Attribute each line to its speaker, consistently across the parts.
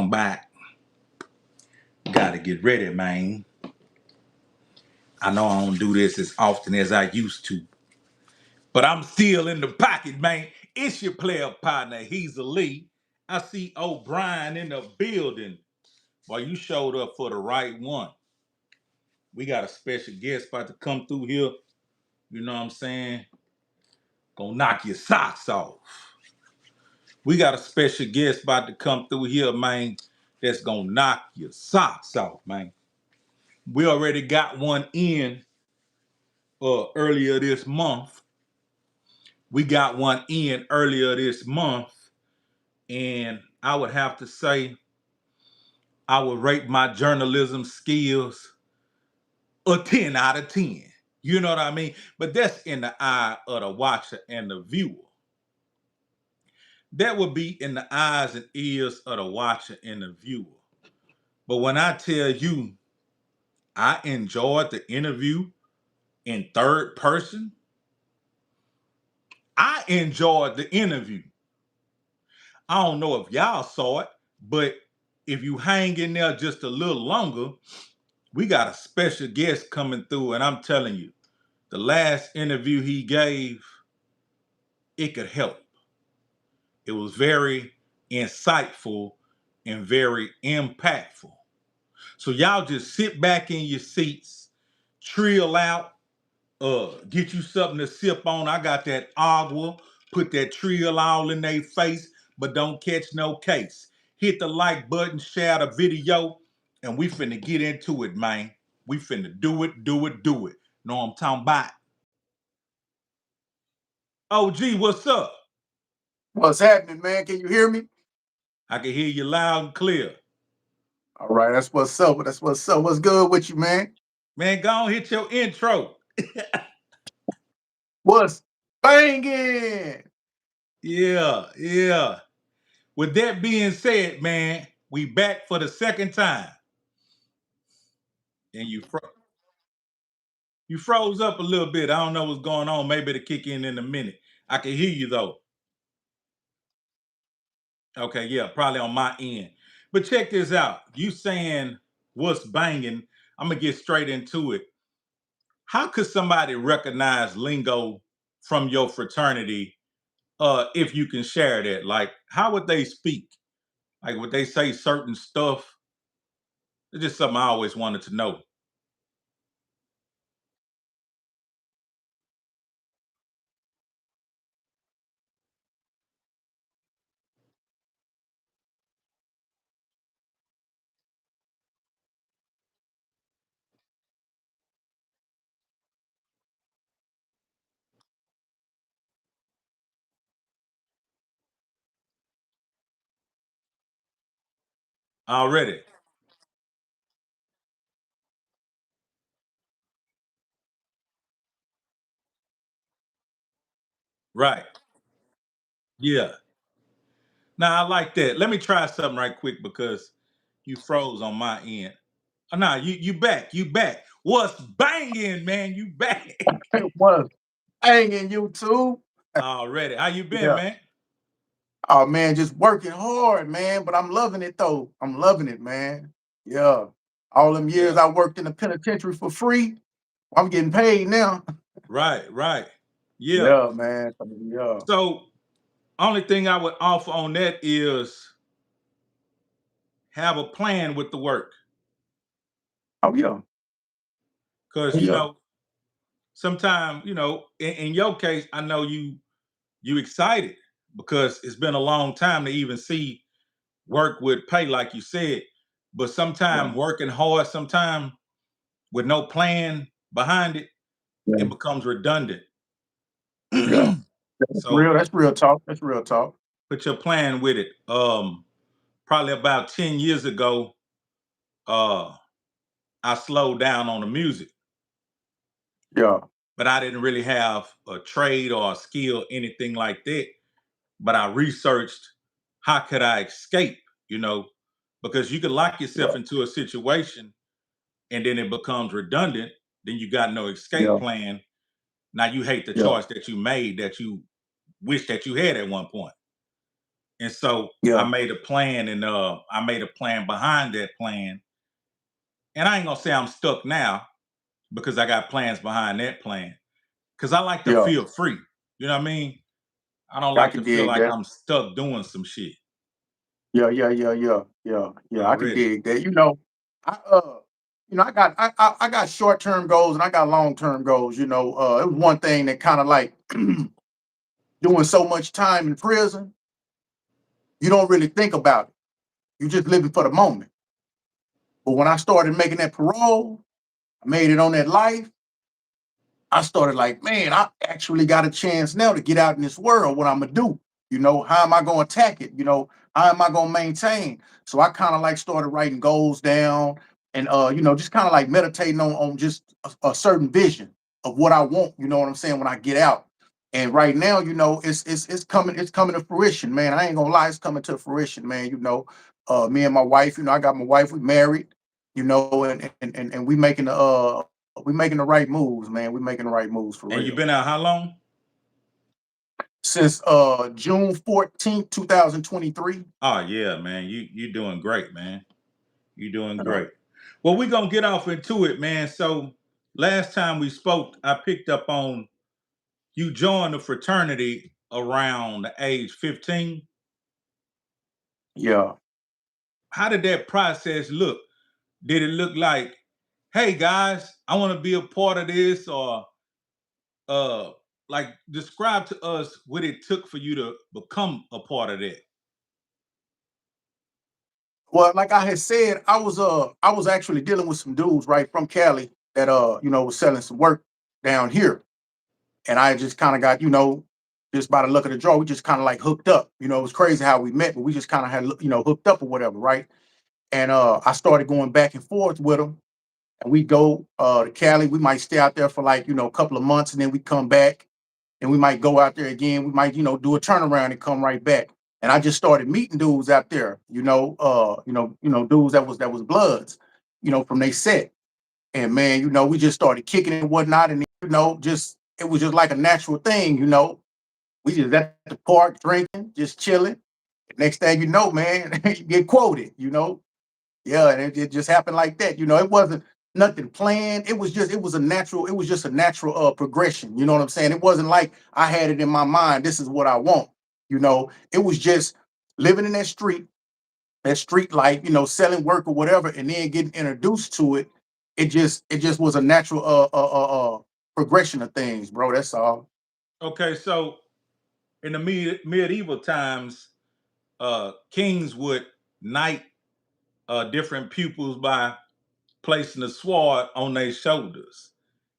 Speaker 1: I'm back. Gotta get ready, man. I know I don't do this as often as I used to, but I'm still in the pocket, man. It's your player partner, Hezeleo. I see O'Brien in the building. Well, you showed up for the right one. We got a special guest about to come through here. You know what I'm saying? Gonna knock your socks off. We got a special guest about to come through here, man, that's gonna knock your socks off, man. We already got one in earlier this month. We got one in earlier this month, and I would have to say I would rate my journalism skills a 10 out of 10. You know what I mean? But that's in the eye of the watcher and the viewer. That would be in the eyes and ears of the watcher and the viewer. But when I tell you I enjoyed the interview in third person, I enjoyed the interview. I don't know if y'all saw it, but if you hang in there just a little longer, we got a special guest coming through, and I'm telling you, the last interview he gave, it could help. It was very insightful and very impactful. So y'all just sit back in your seats, trill out, get you something to sip on. I got that agua, put that trill all in their face, but don't catch no case. Hit the like button, share the video, and we finna get into it, man. We finna do it, do it, do it. Know what I'm talking about? OG, what's up?
Speaker 2: What's happening, man? Can you hear me?
Speaker 1: I can hear you loud and clear.
Speaker 2: All right, that's what's up. That's what's up. What's good with you, man?
Speaker 1: Man, go on, hit your intro.
Speaker 2: What's banging?
Speaker 1: Yeah, yeah. With that being said, man, we back for the second time. And you froze up a little bit. I don't know what's going on. Maybe it'll kick in a minute. I can hear you though. Okay, yeah, probably on my end. But check this out. You saying what's banging? I'm gonna get straight into it. How could somebody recognize lingo from your fraternity if you can share that? Like, how would they speak? Like, would they say certain stuff? It's just something I always wanted to know. Already. Right. Yeah. Now I like that. Let me try something right quick because you froze on my end. Oh, nah, you back. You back. What's banging, man? You back.
Speaker 2: What's banging, YouTube?
Speaker 1: Already. How you been,
Speaker 2: Yeah.
Speaker 1: man?
Speaker 2: Oh man, just working hard, man. But I'm loving it though. I'm loving it, man. Yeah. All them years
Speaker 1: Yeah.
Speaker 2: I worked in the penitentiary for free. I'm getting paid now.
Speaker 1: Right, right. Yeah.
Speaker 2: Yeah, man. I mean, yeah.
Speaker 1: So only thing I would offer on that is have a plan with the work.
Speaker 2: Oh yeah.
Speaker 1: Cause
Speaker 2: Oh yeah.
Speaker 1: sometimes, in your case, I know you excited because it's been a long time to even see work with pay, like you said. But
Speaker 2: Yeah.
Speaker 1: sometimes working hard, sometimes with no plan behind it,
Speaker 2: Yeah.
Speaker 1: it becomes redundant.
Speaker 2: Yeah. That's
Speaker 1: So
Speaker 2: real. That's real talk. That's real talk.
Speaker 1: put your plan with it. Probably about 10 years ago, uh, I slowed down on the music,
Speaker 2: Yeah.
Speaker 1: but I didn't really have a trade or a skill, anything like that. But I researched how could I escape, you know, because you can lock yourself
Speaker 2: Yeah.
Speaker 1: into a situation and then it becomes redundant. Then you got no escape
Speaker 2: Yeah.
Speaker 1: plan. Now you hate the
Speaker 2: Yeah.
Speaker 1: choice that you made that you wish that you had at one point. And so I
Speaker 2: Yeah.
Speaker 1: made a plan, and I made a plan behind that plan. And I ain't gonna say I'm stuck now because I got plans behind that plan. Because I like to
Speaker 2: Yeah.
Speaker 1: feel free. You know what I mean? I don't
Speaker 2: I
Speaker 1: like to
Speaker 2: can
Speaker 1: feel
Speaker 2: dig
Speaker 1: like
Speaker 2: that.
Speaker 1: I'm stuck doing some shit
Speaker 2: Yeah. I can
Speaker 1: already.
Speaker 2: dig that. I I got short term goals and I got long term goals. It was one thing that kind of like doing so much time in prison, you don't really think about it. You just living for the moment. But when I started making that parole, I made it on that life. I started like, man, I actually got a chance now to get out in this world. What I'm gonna do? How am I gonna attack it? How am I gonna maintain? So I kind of like started writing goals down and just kind of like meditating on just a certain vision of what I want. You know what I'm saying when I get out. And right now, it's coming to fruition, man. I ain't gonna lie, it's coming to fruition, man. Me and my wife, I got my wife, we married, and we making the right moves, man. We making the right moves for
Speaker 1: And you've
Speaker 2: real.
Speaker 1: been out how long?
Speaker 2: Since June 14th, 2023.
Speaker 1: Oh yeah, man. You doing great, man. You doing
Speaker 2: Uh,
Speaker 1: great. Well, we're gonna get off into it, man. So last time we spoke, I picked up on you joined the fraternity around the age 15.
Speaker 2: yeah.
Speaker 1: How did that process look? Did it look like, hey guys, I want to be a part of this, or uh like describe to us what it took for you to become a part of that?
Speaker 2: Well, like I had said, I was actually dealing with some dudes right from Cali that was selling some work down here. And I just kind of got, just by the luck of the draw, we just kind of like hooked up. It was crazy how we met, but we just kind of had, hooked up or whatever, right? And I started going back and forth with them. And we go to Cali. We might stay out there for like, a couple of months and then we come back and we might go out there again. We might, do a turnaround and come right back. And I just started meeting dudes out there, dudes that was bloods, from they set. And man, we just started kicking and whatnot. And just it was just like a natural thing. We just at the park drinking, just chilling. Next thing you know, man, you get quoted. Yeah, and it just happened like that. It wasn't nothing planned. It was just a natural progression. You know what I'm saying? It wasn't like I had it in my mind, this is what I want. It was just living in that street life, selling work or whatever, and then getting introduced to it. It just was a natural progression of things, bro. That's all.
Speaker 1: Okay, so in the medieval times, kings would knight different pupils by placing a sword on their shoulders.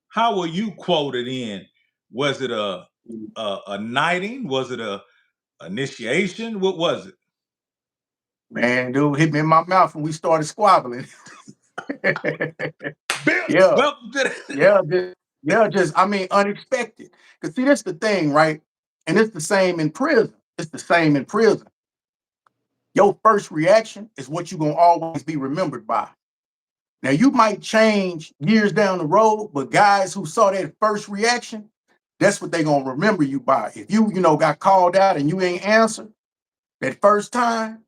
Speaker 1: How were you quoted in? Was it a knighting? Was it a initiation? What was it?
Speaker 2: Man, dude hit me in my mouth and we started squabbling.
Speaker 1: Bill,
Speaker 2: Yeah.
Speaker 1: welcome to the.
Speaker 2: Yeah, just I mean, unexpected. Cause see, that's the thing, right? And it's the same in prison. It's the same in prison. Your first reaction is what you're gonna always be remembered by. Now you might change years down the road, but guys who saw that first reaction, that's what they're gonna remember you by. If got called out and you ain't answered that first time,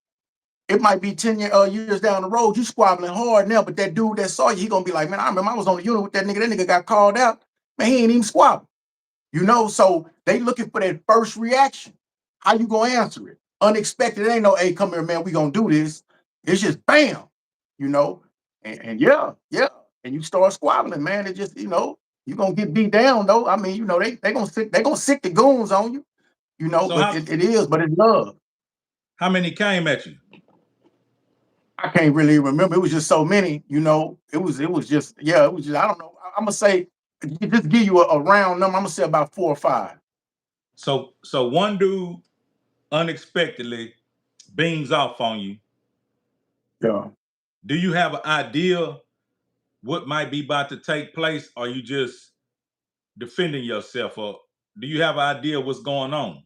Speaker 2: it might be 10 years down the road, you squabbling hard now, but that dude that saw you, he gonna be like, man, I remember I was on the unit with that nigga. That nigga got called out. Man, he ain't even squabbling. So they looking for that first reaction. How you gonna answer it? Unexpected. It ain't no, hey, come here, man, we gonna do this. It's just bam, you know. And yeah. And you start squabbling, man. It just, you gonna get beat down though. I mean, they gonna sick the goons on you,
Speaker 1: So
Speaker 2: but
Speaker 1: how
Speaker 2: it is, but it's love.
Speaker 1: how many came at you?
Speaker 2: I can't really remember. It was just so many, It was just, yeah, it was just, I don't know. I'm gonna say, just give you a round number. I'm gonna say about 4 or 5.
Speaker 1: So one dude unexpectedly beams off on you.
Speaker 2: Yeah.
Speaker 1: Do you have an idea what might be about to take place? Or you just defending yourself, or do you have an idea what's going on?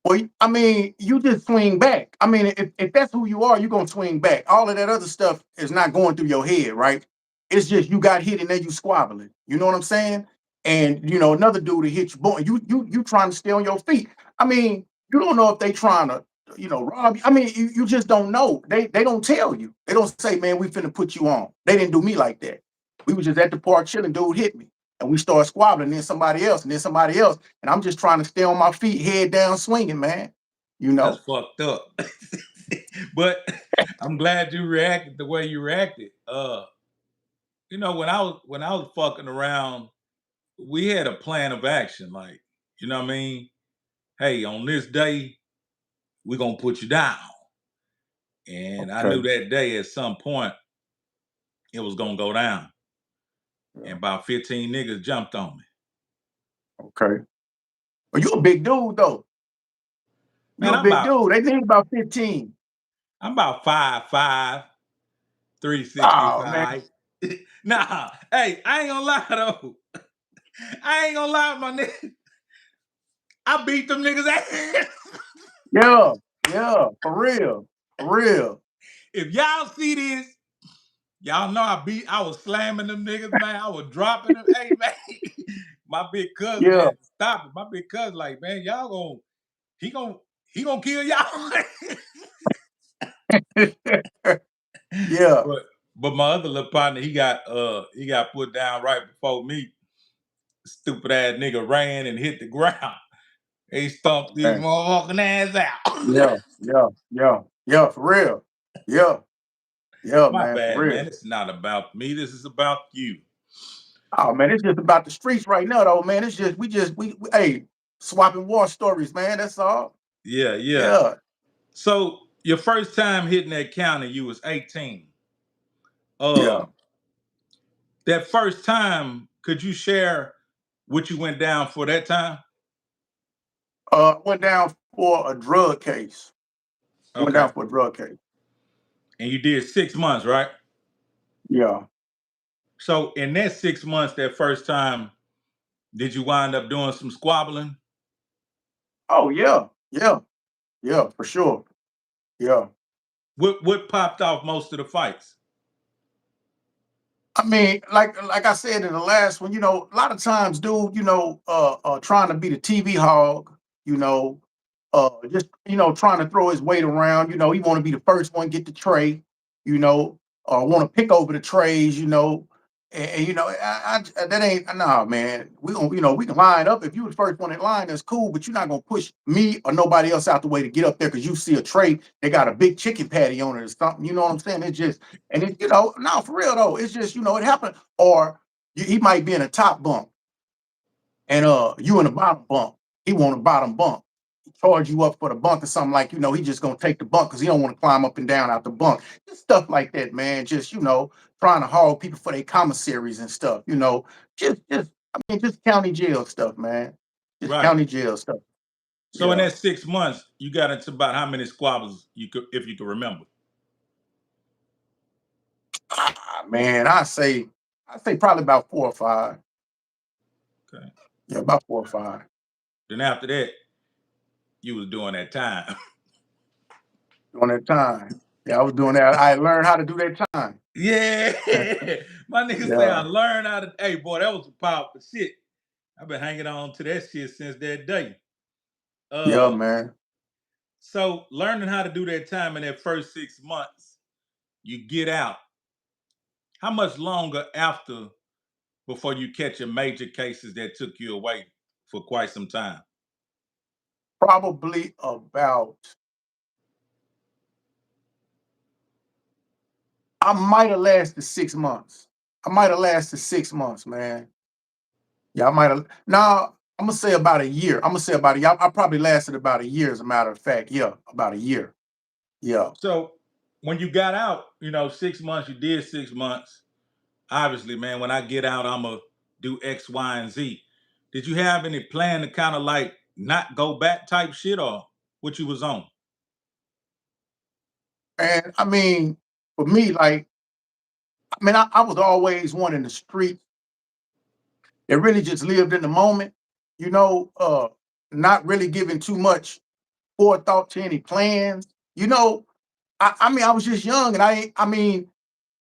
Speaker 2: Well, I mean, you just swing back. I mean, if that's who you are, you're gonna swing back. All of that other stuff is not going through your head, right? It's just you got hit and then you squabbling. You know what I'm saying? And another dude to hit you, boom, you trying to stay on your feet. I mean, you don't know if they trying to rob you. I mean, you just don't know. They don't tell you. They don't say, man, we finna put you on. They didn't do me like that. We was just at the park chilling. Dude hit me, and we started squabbling. Then somebody else, and then somebody else, and I'm just trying to stay on my feet, head down, swinging, man. You
Speaker 1: That's
Speaker 2: know.
Speaker 1: fucked up. But I'm glad you reacted the way you reacted. When I was fucking around, we had a plan of action. Like, you know what I mean? Hey, on this day, we're gonna put you down. And I knew
Speaker 2: Okay.
Speaker 1: that day at some point it was gonna go down.
Speaker 2: Yeah.
Speaker 1: And about 15 niggas jumped on me.
Speaker 2: Okay. But you a big dude though. You
Speaker 1: Man,
Speaker 2: a big dude. They need about 15.
Speaker 1: I'm about 5'5",
Speaker 2: Oh man.
Speaker 1: 365. Nah, hey, I ain't gonna lie though. I ain't gonna lie, my nigga. I beat them niggas ass.
Speaker 2: Yeah. Yeah. For real. For real.
Speaker 1: If y'all see this, y'all know I was slamming them niggas, man. I was dropping them. Hey, man. My big cousin
Speaker 2: Yeah.
Speaker 1: had to stop it. My big cousin, like, man, y'all he gonna, he gonna kill y'all.
Speaker 2: Yeah.
Speaker 1: but but my other little partner, he got put down right before me. Stupid ass nigga ran and hit the ground. He stomped these
Speaker 2: Man.
Speaker 1: motherfucking ass out.
Speaker 2: Yeah. Yeah. Yeah. Yeah. For real. Yeah. Yeah,
Speaker 1: My
Speaker 2: man. For
Speaker 1: bad, man.
Speaker 2: real.
Speaker 1: It's not about me. This is about you.
Speaker 2: Oh man, it's just about the streets right now, though, man. It's just we hey, swapping war stories, man. That's all.
Speaker 1: Yeah, yeah.
Speaker 2: Yeah.
Speaker 1: So your first time hitting that county, you was 18.
Speaker 2: Yeah.
Speaker 1: That first time, could you share what you went down for that time?
Speaker 2: Went down for a drug case. Went
Speaker 1: Okay.
Speaker 2: down for a drug case.
Speaker 1: And you did 6 months, right?
Speaker 2: Yeah.
Speaker 1: So in that 6 months, that first time, did you wind up doing some squabbling?
Speaker 2: Oh yeah. Yeah. Yeah, for sure. Yeah.
Speaker 1: What popped off most of the fights?
Speaker 2: I mean, like I said in the last one, a lot of times, dude, trying to be the TV hog, just trying to throw his weight around. He want to be the first one get the tray, want to pick over the trays, that ain't nah, man. We can line up. If you the first one in line, that's cool, but you're not gonna push me or nobody else out the way to get up there because you see a tray, they got a big chicken patty on it or something. You know what I'm saying? It's just, and it, no, for real though, it's just, it happened. Or he might be in a top bunk and you in the bottom bunk. He want a bottom bunk. He charge you up for the bunk or something like, he just gonna take the bunk because he don't want to climb up and down out the bunk. Just stuff like that, man. Just, trying to haul people for their commissaries and stuff, just county jail stuff, man. Just
Speaker 1: Right.
Speaker 2: county jail stuff.
Speaker 1: So in
Speaker 2: Yeah.
Speaker 1: that 6 months, you got into about how many squabbles you could, if you could remember?
Speaker 2: Man, I say probably about 4 or 5.
Speaker 1: Okay.
Speaker 2: Yeah, about 4 or 5.
Speaker 1: Then after that, you was doing that time.
Speaker 2: During that time. Yeah, I was doing that. I learned how to do that time.
Speaker 1: Yeah. My nigga say I
Speaker 2: Yeah.
Speaker 1: learned how to. Hey, boy, that was some powerful shit. I've been hanging on to that shit since that day.
Speaker 2: Yeah,
Speaker 1: Uh,
Speaker 2: man.
Speaker 1: so learning how to do that time in that first 6 months, you get out. How much longer after before you catch your major cases that took you away for quite some time?
Speaker 2: Probably about, I might have lasted 6 months. I might have lasted 6 months, man. Yeah, I might have. Now, I'm gonna say about a year. I'm gonna say about a year. I probably lasted about a year, as a matter of fact. Yeah, about a year. Yeah.
Speaker 1: So when you got out, 6 months, you did 6 months. Obviously, man, when I get out, I'm going to do X, Y, and Z. Did you have any plan to kind of like not go back type shit or what you was on?
Speaker 2: And I mean, for me, like, I was always one in the street that really just lived in the moment, you know, uh, not really giving too much forethought to any plans. I mean, I was just young, and I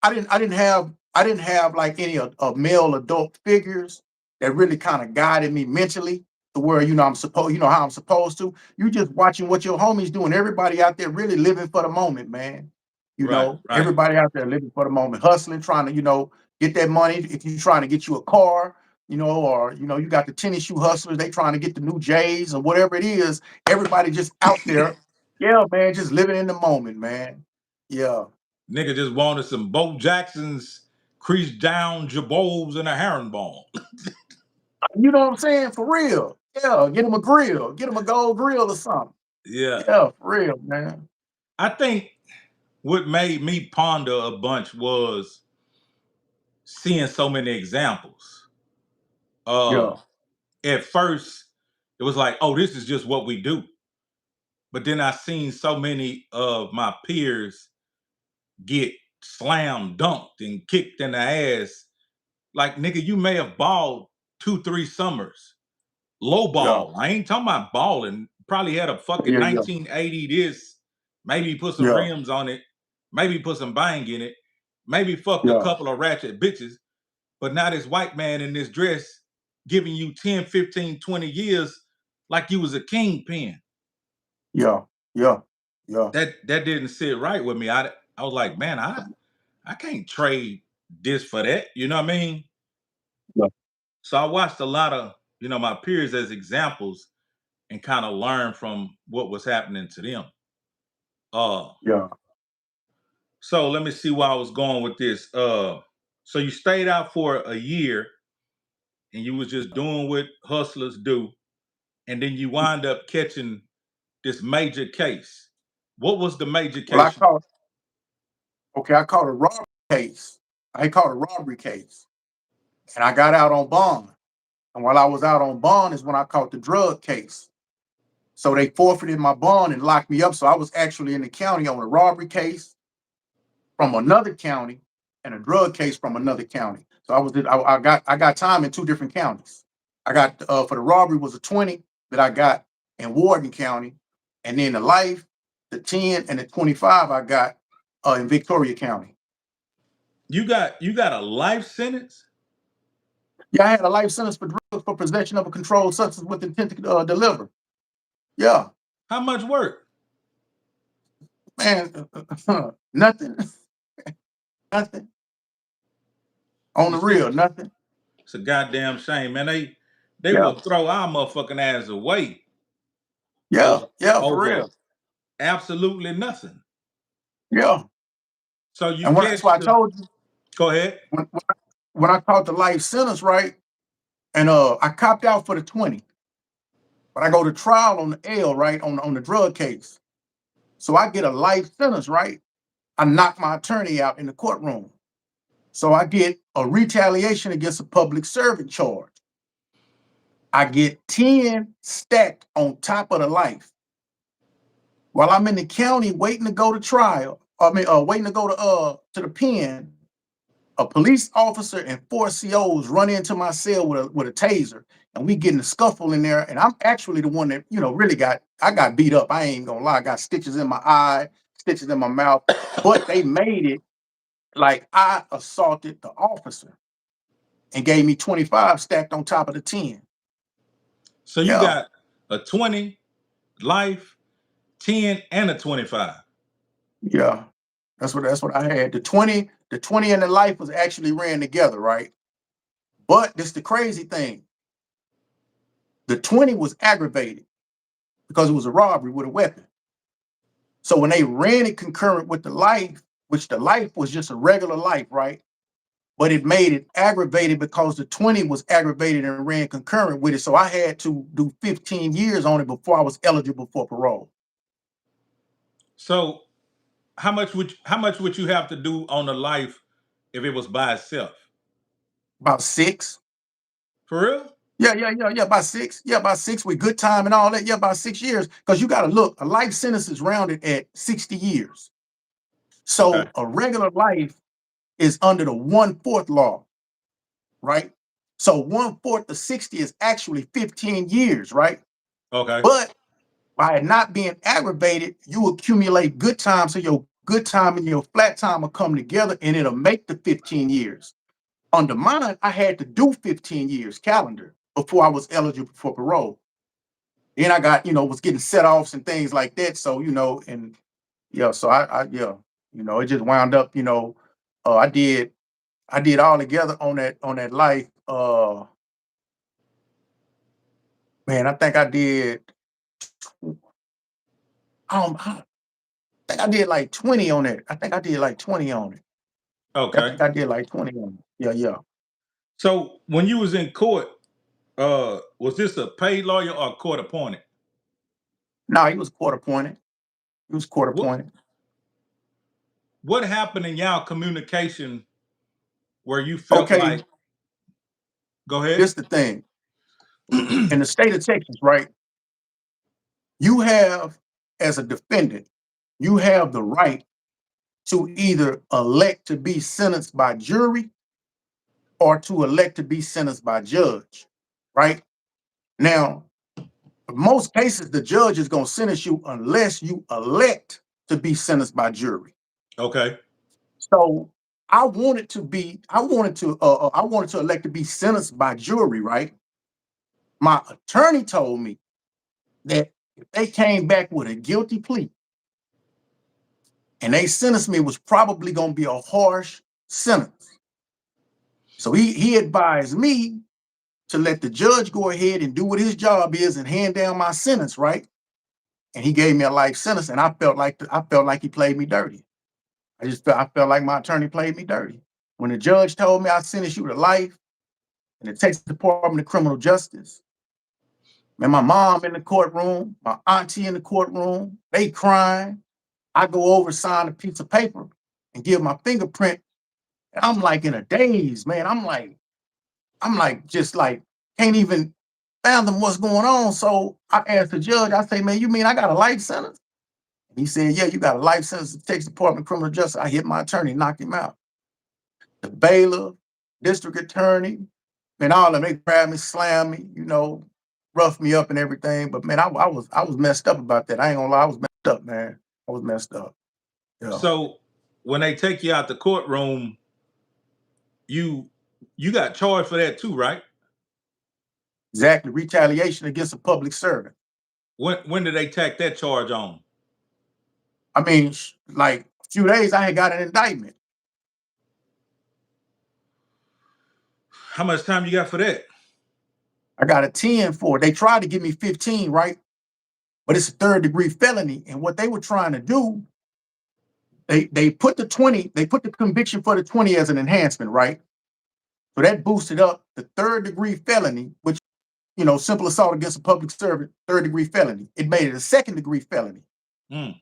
Speaker 2: didn't have like any male adult figures that really kind of guided me mentally. to where I'm supposed, how I'm supposed to. You just watching what your homies doing. Everybody out there really living for the moment, man.
Speaker 1: Right, right.
Speaker 2: Everybody out there living for the moment, hustling, trying to, get that money. If you're trying to get you a car, or you got the tennis shoe hustlers, they trying to get the new J's or whatever it is. Everybody just out there, yeah, man, just living in the moment, man. Yeah.
Speaker 1: Nigga just wanted some Bo Jackson's creased down jabos and a herringbone.
Speaker 2: You know what I'm saying? For real. Yeah, get them a grill, get them a gold grill or something.
Speaker 1: Yeah.
Speaker 2: Yeah, for real, man.
Speaker 1: I think what made me ponder a bunch was seeing so many examples.
Speaker 2: Yeah,
Speaker 1: At first, it was like, oh, this is just what we do. But then I seen so many of my peers get slam dunked and kicked in the ass. Like, nigga, you may have balled 2, 3 summers. Low
Speaker 2: yeah,
Speaker 1: ball. I ain't talking about balling. Probably had a fucking
Speaker 2: yeah, yeah,
Speaker 1: 1980 this. Maybe put some
Speaker 2: yeah,
Speaker 1: rims on it. Maybe put some bang in it. Maybe fucked a
Speaker 2: yeah,
Speaker 1: couple of ratchet bitches. But now this white man in this dress giving you 10, 15, 20 years like you was a kingpin.
Speaker 2: yeah, yeah, yeah,
Speaker 1: That didn't sit right with me. I was like, man, I can't trade this for that. You know what I mean?
Speaker 2: yeah,
Speaker 1: So I watched a lot of, my peers as examples and kind of learn from what was happening to them. Uh
Speaker 2: yeah.
Speaker 1: so let me see where I was going with this. So you stayed out for a year and you was just doing what hustlers do, and then you wind up catching this major case. What was the major
Speaker 2: Well,
Speaker 1: case?
Speaker 2: I caught a robbery case. I caught a robbery case, and I got out on bond. And while I was out on bond is when I caught the drug case. So they forfeited my bond and locked me up. So I was actually in the county on a robbery case from another county and a drug case from another county. So I got time in two different counties. I got for the robbery was a 20 that I got in Warden County, and then the life, the 10 and the 25 I got in Victoria County.
Speaker 1: You got a life sentence?
Speaker 2: Yeah, I had a life sentence for drugs for possession of a controlled substance with intent to deliver. Yeah,
Speaker 1: How much work?
Speaker 2: man, nothing, nothing on
Speaker 1: You
Speaker 2: the
Speaker 1: see,
Speaker 2: real, nothing.
Speaker 1: it's a goddamn shame, man. They
Speaker 2: Yeah,
Speaker 1: will throw our motherfucking ass away
Speaker 2: yeah,
Speaker 1: over
Speaker 2: yeah, for
Speaker 1: over
Speaker 2: real.
Speaker 1: absolutely nothing.
Speaker 2: Yeah,
Speaker 1: So you
Speaker 2: and that's why
Speaker 1: catch
Speaker 2: I
Speaker 1: the
Speaker 2: told you
Speaker 1: go ahead.
Speaker 2: when I caught the life sentence, right? And I copped out for the 20, but I go to trial on the L, right, on the drug case. So I get a life sentence, right? I knock my attorney out in the courtroom. So I get a retaliation against a public servant charge. I get 10 stacked on top of the life. While I'm in the county waiting to go to trial, waiting to go to the pen, a police officer and four COs run into my cell with a taser, and we get in a scuffle in there. And I'm actually the one that really got beat up. I ain't gonna lie, I got stitches in my eye, stitches in my mouth, but they made it like I assaulted the officer and gave me 25 stacked on top of the 10.
Speaker 1: So you
Speaker 2: Yeah,
Speaker 1: got a 20 life, 10, and a 25.
Speaker 2: yeah. That's what I had. The 20 and the life was actually ran together, right? But this the crazy thing. The 20 was aggravated because it was a robbery with a weapon. So when they ran it concurrent with the life, which the life was just a regular life, right? But it made it aggravated because the 20 was aggravated and ran concurrent with it. So I had to do 15 years on it before I was eligible for parole.
Speaker 1: So how much would you have to do on a life if it was by itself?
Speaker 2: About six.
Speaker 1: For real?
Speaker 2: Yeah, yeah, yeah, yeah. About six. Yeah, about six with good time and all that. Yeah, about 6 years. Because you got to look, a life sentence is rounded at 60 years.
Speaker 1: Okay.
Speaker 2: So a regular life is under the 1/4 law, right? So 1/4 of 60 is actually 15 years, right?
Speaker 1: Okay.
Speaker 2: But by it not being aggravated, you accumulate good time. So your good time and your flat time will come together and it'll make the 15 years. Under mine, I had to do 15 years calendar before I was eligible for parole. Then I got, was getting set offs and things like that. So, and yeah, so yeah, it just wound up, I did all together on that life. Man, I think I did, I think I did like 20 on it. I think I did like 20 on it. I
Speaker 1: Okay.
Speaker 2: think I did like 20 on it. Yeah, yeah.
Speaker 1: So when you was in court, was this a paid lawyer or court appointed?
Speaker 2: No, he was court appointed. He was court
Speaker 1: What
Speaker 2: appointed.
Speaker 1: what happened in y'all communication where you felt
Speaker 2: Okay,
Speaker 1: like, go ahead?
Speaker 2: this the thing. In the state of Texas, right? You have, as a defendant, you have the right to either elect to be sentenced by jury or to elect to be sentenced by judge, right? Now, in most cases, the judge is going to sentence you unless you elect to be sentenced by jury.
Speaker 1: Okay.
Speaker 2: So I wanted to elect to be sentenced by jury, right? My attorney told me that if they came back with a guilty plea and they sentenced me, it was probably going to be a harsh sentence. So he advised me to let the judge go ahead and do what his job is and hand down my sentence, right? And he gave me a life sentence, and I felt like he played me dirty. I felt like my attorney played me dirty. When the judge told me I sentenced you to life in the Texas Department of Criminal Justice, man, my mom in the courtroom, my auntie in the courtroom, they crying. I go over, sign a piece of paper, and give my fingerprint. And I'm like in a daze, man. I'm like just like can't even fathom what's going on. So I asked the judge, I say, man, you mean I got a life sentence? And he said, yeah, you got a life sentence in the Texas Department of Criminal Justice. I hit my attorney, knocked him out. The bailiff, district attorney, and all of them, they grabbed me, slammed me, roughed me up and everything. But man, I was messed up about that. I ain't gonna lie, I was messed up, man. I was messed up. Yeah.
Speaker 1: So when they take you out the courtroom, you you got charged for that too, right?
Speaker 2: Exactly. Retaliation against a public servant.
Speaker 1: When did they tack that charge on?
Speaker 2: I mean, like a few days I had got an indictment.
Speaker 1: How much time you got for that?
Speaker 2: I got a 10 for it. They tried to give me 15, right? But it's a third degree felony. And what they were trying to do, they put the 20, they put the conviction for the 20 as an enhancement, right? So that boosted up the third degree felony, which, simple assault against a public servant, third degree felony. It made it a second degree felony.
Speaker 1: Mm.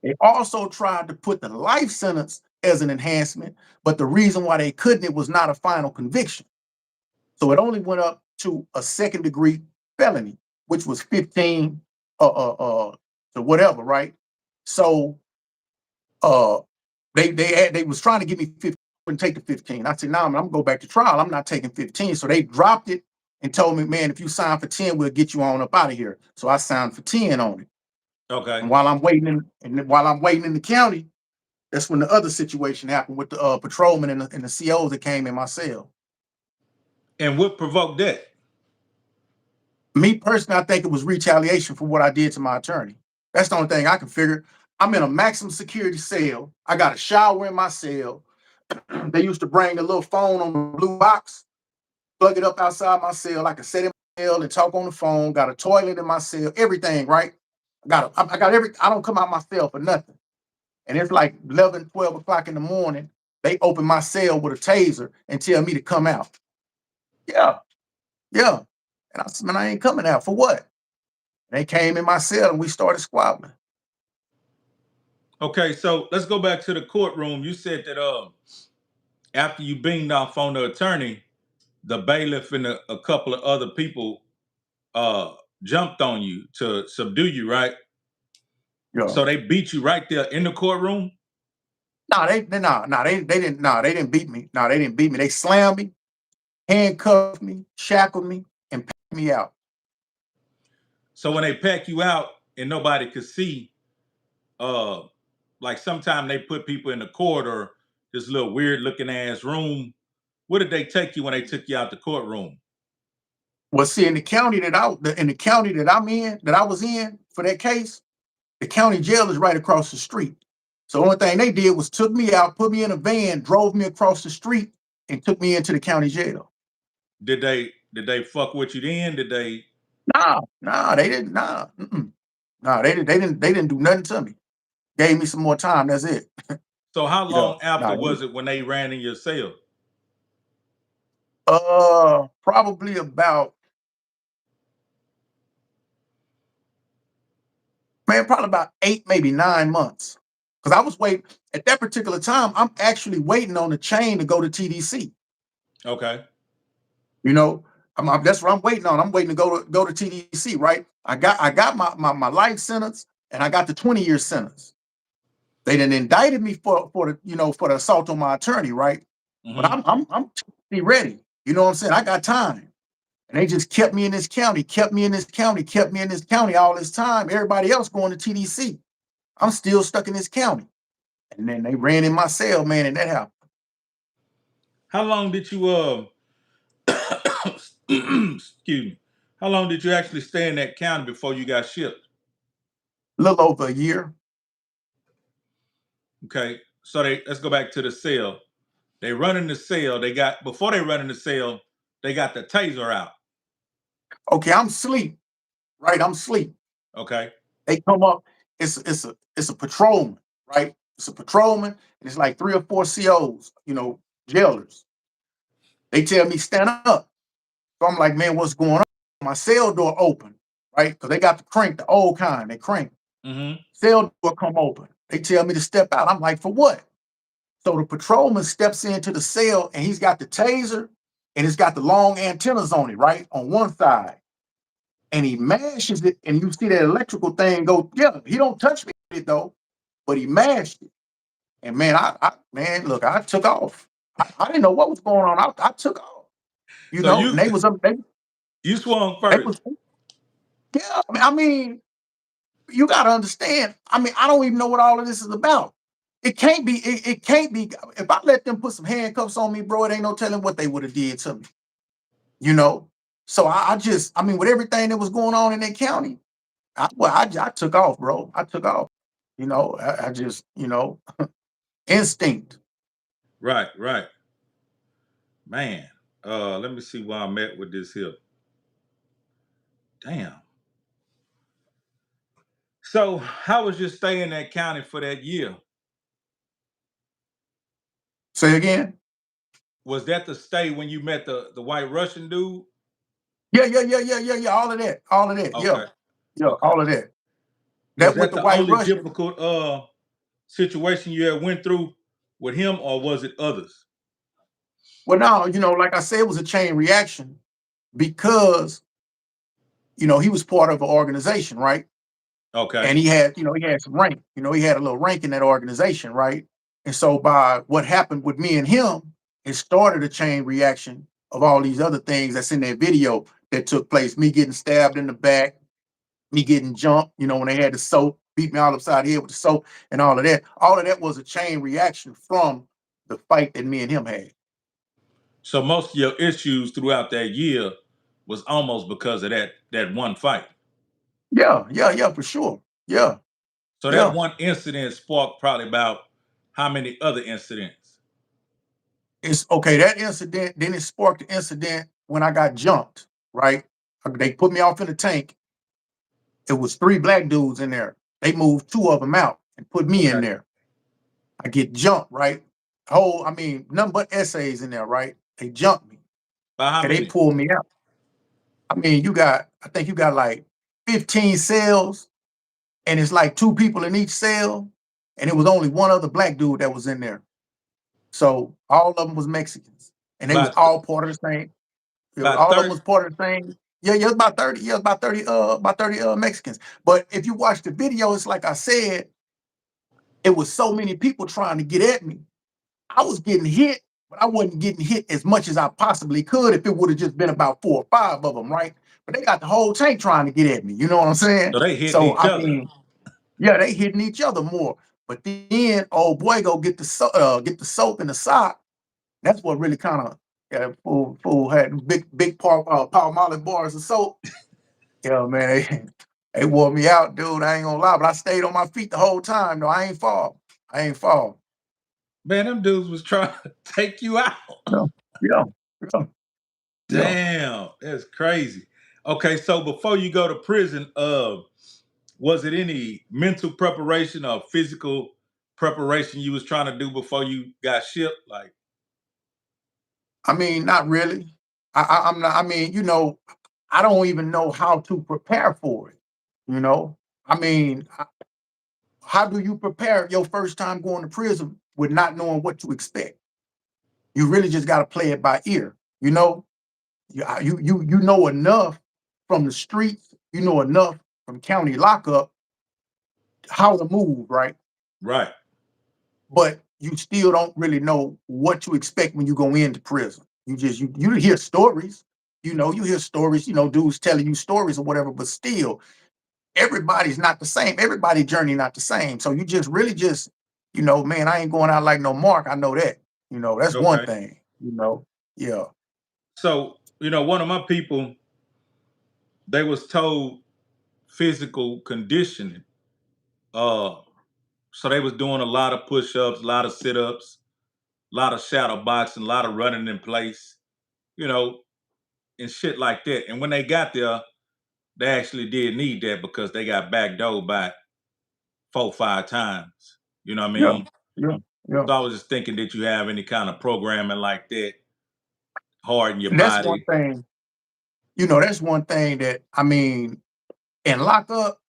Speaker 2: They also tried to put the life sentence as an enhancement, but the reason why they couldn't, it was not a final conviction. So it only went up to a second degree felony, which was 15 to whatever, right? So uh they was trying to give me 15 and take the 15. I said, nah, man, I'm gonna go back to trial. I'm not taking 15. So they dropped it and told me, man, if you sign for 10, we'll get you on up out of here. So I signed for 10 on it.
Speaker 1: Okay.
Speaker 2: And while I'm waiting in the county, that's when the other situation happened with the patrolman and the COs that came in my cell.
Speaker 1: And what provoked that?
Speaker 2: Me personally, I think it was retaliation for what I did to my attorney. That's the only thing I can figure. I'm in a maximum security cell. I got a shower in my cell. They used to bring the little phone on the blue box, plug it up outside my cell. I can sit in my cell and talk on the phone. Got a toilet in my cell, everything, right? I got every. I don't come out my cell for nothing. And it's like 11, 12 o'clock in the morning. They open my cell with a taser and tell me to come out. Yeah, yeah. And I said, man, I ain't coming out for what? They came in my cell and we started squabbling.
Speaker 1: Okay, so let's go back to the courtroom. You said that after you beamed off on the attorney, the bailiff and a couple of other people uh jumped on you to subdue you, right?
Speaker 2: Yeah.
Speaker 1: So they beat you right there in the courtroom.
Speaker 2: They didn't beat me. No, they didn't beat me. They slammed me, handcuffed me, shackled me, and packed me out.
Speaker 1: So when they pack you out and nobody could see, uh, like sometimes they put people in the corridor, this little weird looking ass room. Where did they take you when they took you out the courtroom?
Speaker 2: Well, see, in the county that in the county that I'm in, that I was in for that case, the county jail is right across the street. So the only thing they did was took me out, put me in a van, drove me across the street, and took me into the county jail.
Speaker 1: Did they fuck with you then? Did they?
Speaker 2: Nah, nah, they didn't. Nah, nah, they didn't do nothing to me. Gave me some more time. That's it.
Speaker 1: So how
Speaker 2: Yeah,
Speaker 1: long after
Speaker 2: nah.
Speaker 1: was it when they ran in your cell?
Speaker 2: Probably about, man, probably about 8, maybe 9 months. Because I was waiting at that particular time. I'm actually waiting on the chain to go to TDC.
Speaker 1: Okay.
Speaker 2: You know, that's what I'm waiting on. I'm waiting to go to TDC. Right. I got my life sentence and I got the 20-year sentence. They then indicted me for the for the assault on my attorney. Right. But
Speaker 1: Hmm.
Speaker 2: I'm be ready. You know what I'm saying? I got time. And they just kept me in this county, kept me in this county, kept me in this county all this time. Everybody else going to TDC. I'm still stuck in this county. And then they ran in my cell, man, and that happened.
Speaker 1: How long did you excuse me? How long did you actually stay in that county before you got shipped?
Speaker 2: A little over a year.
Speaker 1: Okay. So let's go back to the cell. They run in the cell. They got before they run in the cell, they got the taser out.
Speaker 2: Okay, I'm asleep, right? I'm asleep.
Speaker 1: Okay.
Speaker 2: They come up, it's a patrolman, right? It's a patrolman, and it's like 3 or 4 COs, jailers. They tell me stand up. So I'm like, man, what's going on? My cell door open, right? Because they got the crank, the old kind, they crank.
Speaker 1: Hmm.
Speaker 2: Cell door come open. They tell me to step out. I'm like, for what? So the patrolman steps into the cell and he's got the taser and it's got the long antennas on it, right? On one side. And he mashes it, and you see that electrical thing go together. He don't touch me with it though, but he mashed it. And man, man, look, I took off. I didn't know what was going on. I took off.
Speaker 1: So
Speaker 2: And they was up,
Speaker 1: you swung
Speaker 2: they
Speaker 1: first.
Speaker 2: was, yeah. I mean, you got to understand. I mean, I don't even know what all of this is about. It can't be. It can't be. If I let them put some handcuffs on me, bro, it ain't no telling what they would have did to me. You know. So I mean, with everything that was going on in that county, I took off, bro. I took off. I just, instinct.
Speaker 1: Right, right. Man. Let me see where I'm at with this here. Damn. So how was your stay in that county for that year?
Speaker 2: Say again.
Speaker 1: Was that the stay when you met the white Russian dude?
Speaker 2: Yeah, yeah, yeah, yeah, yeah, yeah. All of that. All of that. Yeah.
Speaker 1: Okay.
Speaker 2: Yeah.
Speaker 1: Okay.
Speaker 2: All of that.
Speaker 1: Was
Speaker 2: That with
Speaker 1: that
Speaker 2: the
Speaker 1: the
Speaker 2: white
Speaker 1: only
Speaker 2: Russian.
Speaker 1: difficult situation you had went through with him, or was it others?
Speaker 2: Well, now, like I said, it was a chain reaction because, he was part of an organization, right?
Speaker 1: Okay.
Speaker 2: And he had some rank. He had a little rank in that organization, right? And so by what happened with me and him, it started a chain reaction of all these other things that's in that video that took place. Me getting stabbed in the back, me getting jumped, when they had the soap, beat me all upside the head with the soap and all of that. All of that was a chain reaction from the fight that me and him had.
Speaker 1: So most of your issues throughout that year was almost because of that one fight.
Speaker 2: Yeah, yeah, yeah, for sure. Yeah,
Speaker 1: So that
Speaker 2: yeah.
Speaker 1: one incident sparked probably about how many other incidents?
Speaker 2: It's okay. That incident, then it sparked the incident when I got jumped, right? They put me off in the tank. It was 3 black dudes in there. They moved 2 of them out and put me in
Speaker 1: Okay.
Speaker 2: there. I get jumped, right? I mean, nothing but essays in there, right? They jumped me
Speaker 1: By how
Speaker 2: and they
Speaker 1: many?
Speaker 2: pulled me out. I mean, I think you got like 15 cells, and it's like 2 people in each cell, and it was only one other black dude that was in there. So all of them was Mexicans, and they was
Speaker 1: By
Speaker 2: all part of the same.
Speaker 1: by
Speaker 2: All of them
Speaker 1: 30?
Speaker 2: was part of the same. Yeah, yeah, it's about 30. Yeah, it's about 30 Mexicans. But if you watch the video, it's like I said, it was so many people trying to get at me. I was getting hit, but I wasn't getting hit as much as I possibly could if it would have just been about 4 or 5 of them, right? But they got the whole tank trying to get at me. You know what I'm saying?
Speaker 1: So they hitting
Speaker 2: So
Speaker 1: each
Speaker 2: I
Speaker 1: other.
Speaker 2: mean, yeah, they hitting each other more. But then old boy go get the soap and the sock. That's what really kind of Yeah, fool had big Palmolive bars of soap. Yeah, man, they wore me out, dude. I ain't gonna lie, but I stayed on my feet the whole time. though. I ain't fall. I ain't fall.
Speaker 1: Man, them dudes was trying to take you out.
Speaker 2: Yeah, yeah, yeah, yeah.
Speaker 1: Damn, that's crazy. Okay, so before you go to prison, was it any mental preparation or physical preparation you was trying to do before you got shipped? Like,
Speaker 2: I mean, not really. I'm not. I mean, I don't even know how to prepare for it. You know, I mean, how do you prepare your first time going to prison with not knowing what to expect? You really just got to play it by ear. You know, you know enough from the streets. You know enough from county lockup how to move, right?
Speaker 1: right,
Speaker 2: But you still don't really know what to expect when you go into prison. You hear stories, you hear stories, dudes telling you stories or whatever, but still everybody's not the same. Everybody's journey not the same. So you just really just, man, I ain't going out like no Mark. I know that. That's one
Speaker 1: okay.
Speaker 2: thing, Yeah.
Speaker 1: So, one of my people, they was told physical conditioning. Uh, so they was doing a lot of push-ups, a lot of sit-ups, a lot of shadow boxing, a lot of running in place, you know, and shit like that. And when they got there, they actually did need that because they got backdoored by 4, 5 times. You know what I
Speaker 2: Yeah.
Speaker 1: mean?
Speaker 2: Yeah. Yeah.
Speaker 1: So I was just thinking that you have any kind of programming like that, harden your
Speaker 2: And that's one
Speaker 1: body.
Speaker 2: thing, that's one thing that I mean, in lockup,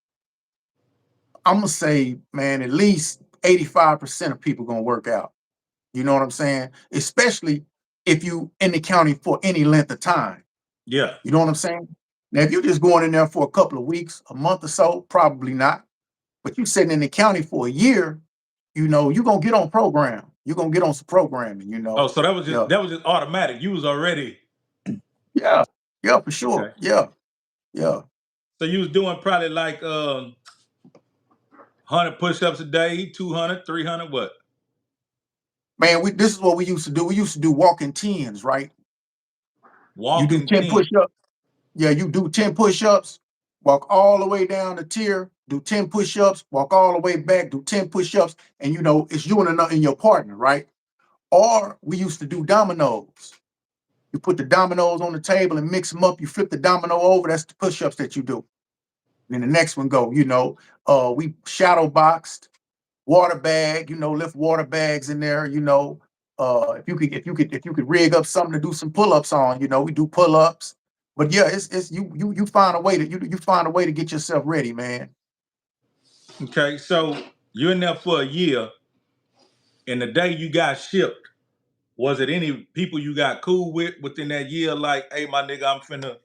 Speaker 2: I'm gonna say, man, at least 85% of people gonna work out. You know what I'm saying? Especially if you in the county for any length of time.
Speaker 1: Yeah.
Speaker 2: You know what I'm saying? Now, if you're just going in there for a couple of weeks, a month or so, probably not. But you sitting in the county for a year, you're gonna get on program. You're gonna get on some programming,
Speaker 1: Oh, so that was just
Speaker 2: Yeah.
Speaker 1: that was just automatic. You was already
Speaker 2: Yeah. Yeah, for sure.
Speaker 1: okay.
Speaker 2: Yeah. Yeah.
Speaker 1: So you was doing probably like 100 push-ups a day, 200, 300, what?
Speaker 2: Man, this is what we used to do. We used to do walking tens, right? You do
Speaker 1: Walking
Speaker 2: 10
Speaker 1: 10.
Speaker 2: push-ups. Yeah, you do 10 push-ups, walk all the way down the tier, do 10 push-ups, walk all the way back, do 10 push-ups, and it's you and your partner, right? Or we used to do dominoes. You put the dominoes on the table and mix them up. You flip the domino over. That's the push-ups that you do. And then the next one go. We shadow boxed, water bag. Lift water bags in there. If you could rig up something to do some pull-ups on. We do pull-ups. But yeah, it's you find a way to you find a way to get yourself ready, man.
Speaker 1: Okay, so you're in there for a year, and the day you got shipped, was it any people you got cool with within that year? Like, hey, my nigga, I'm finna,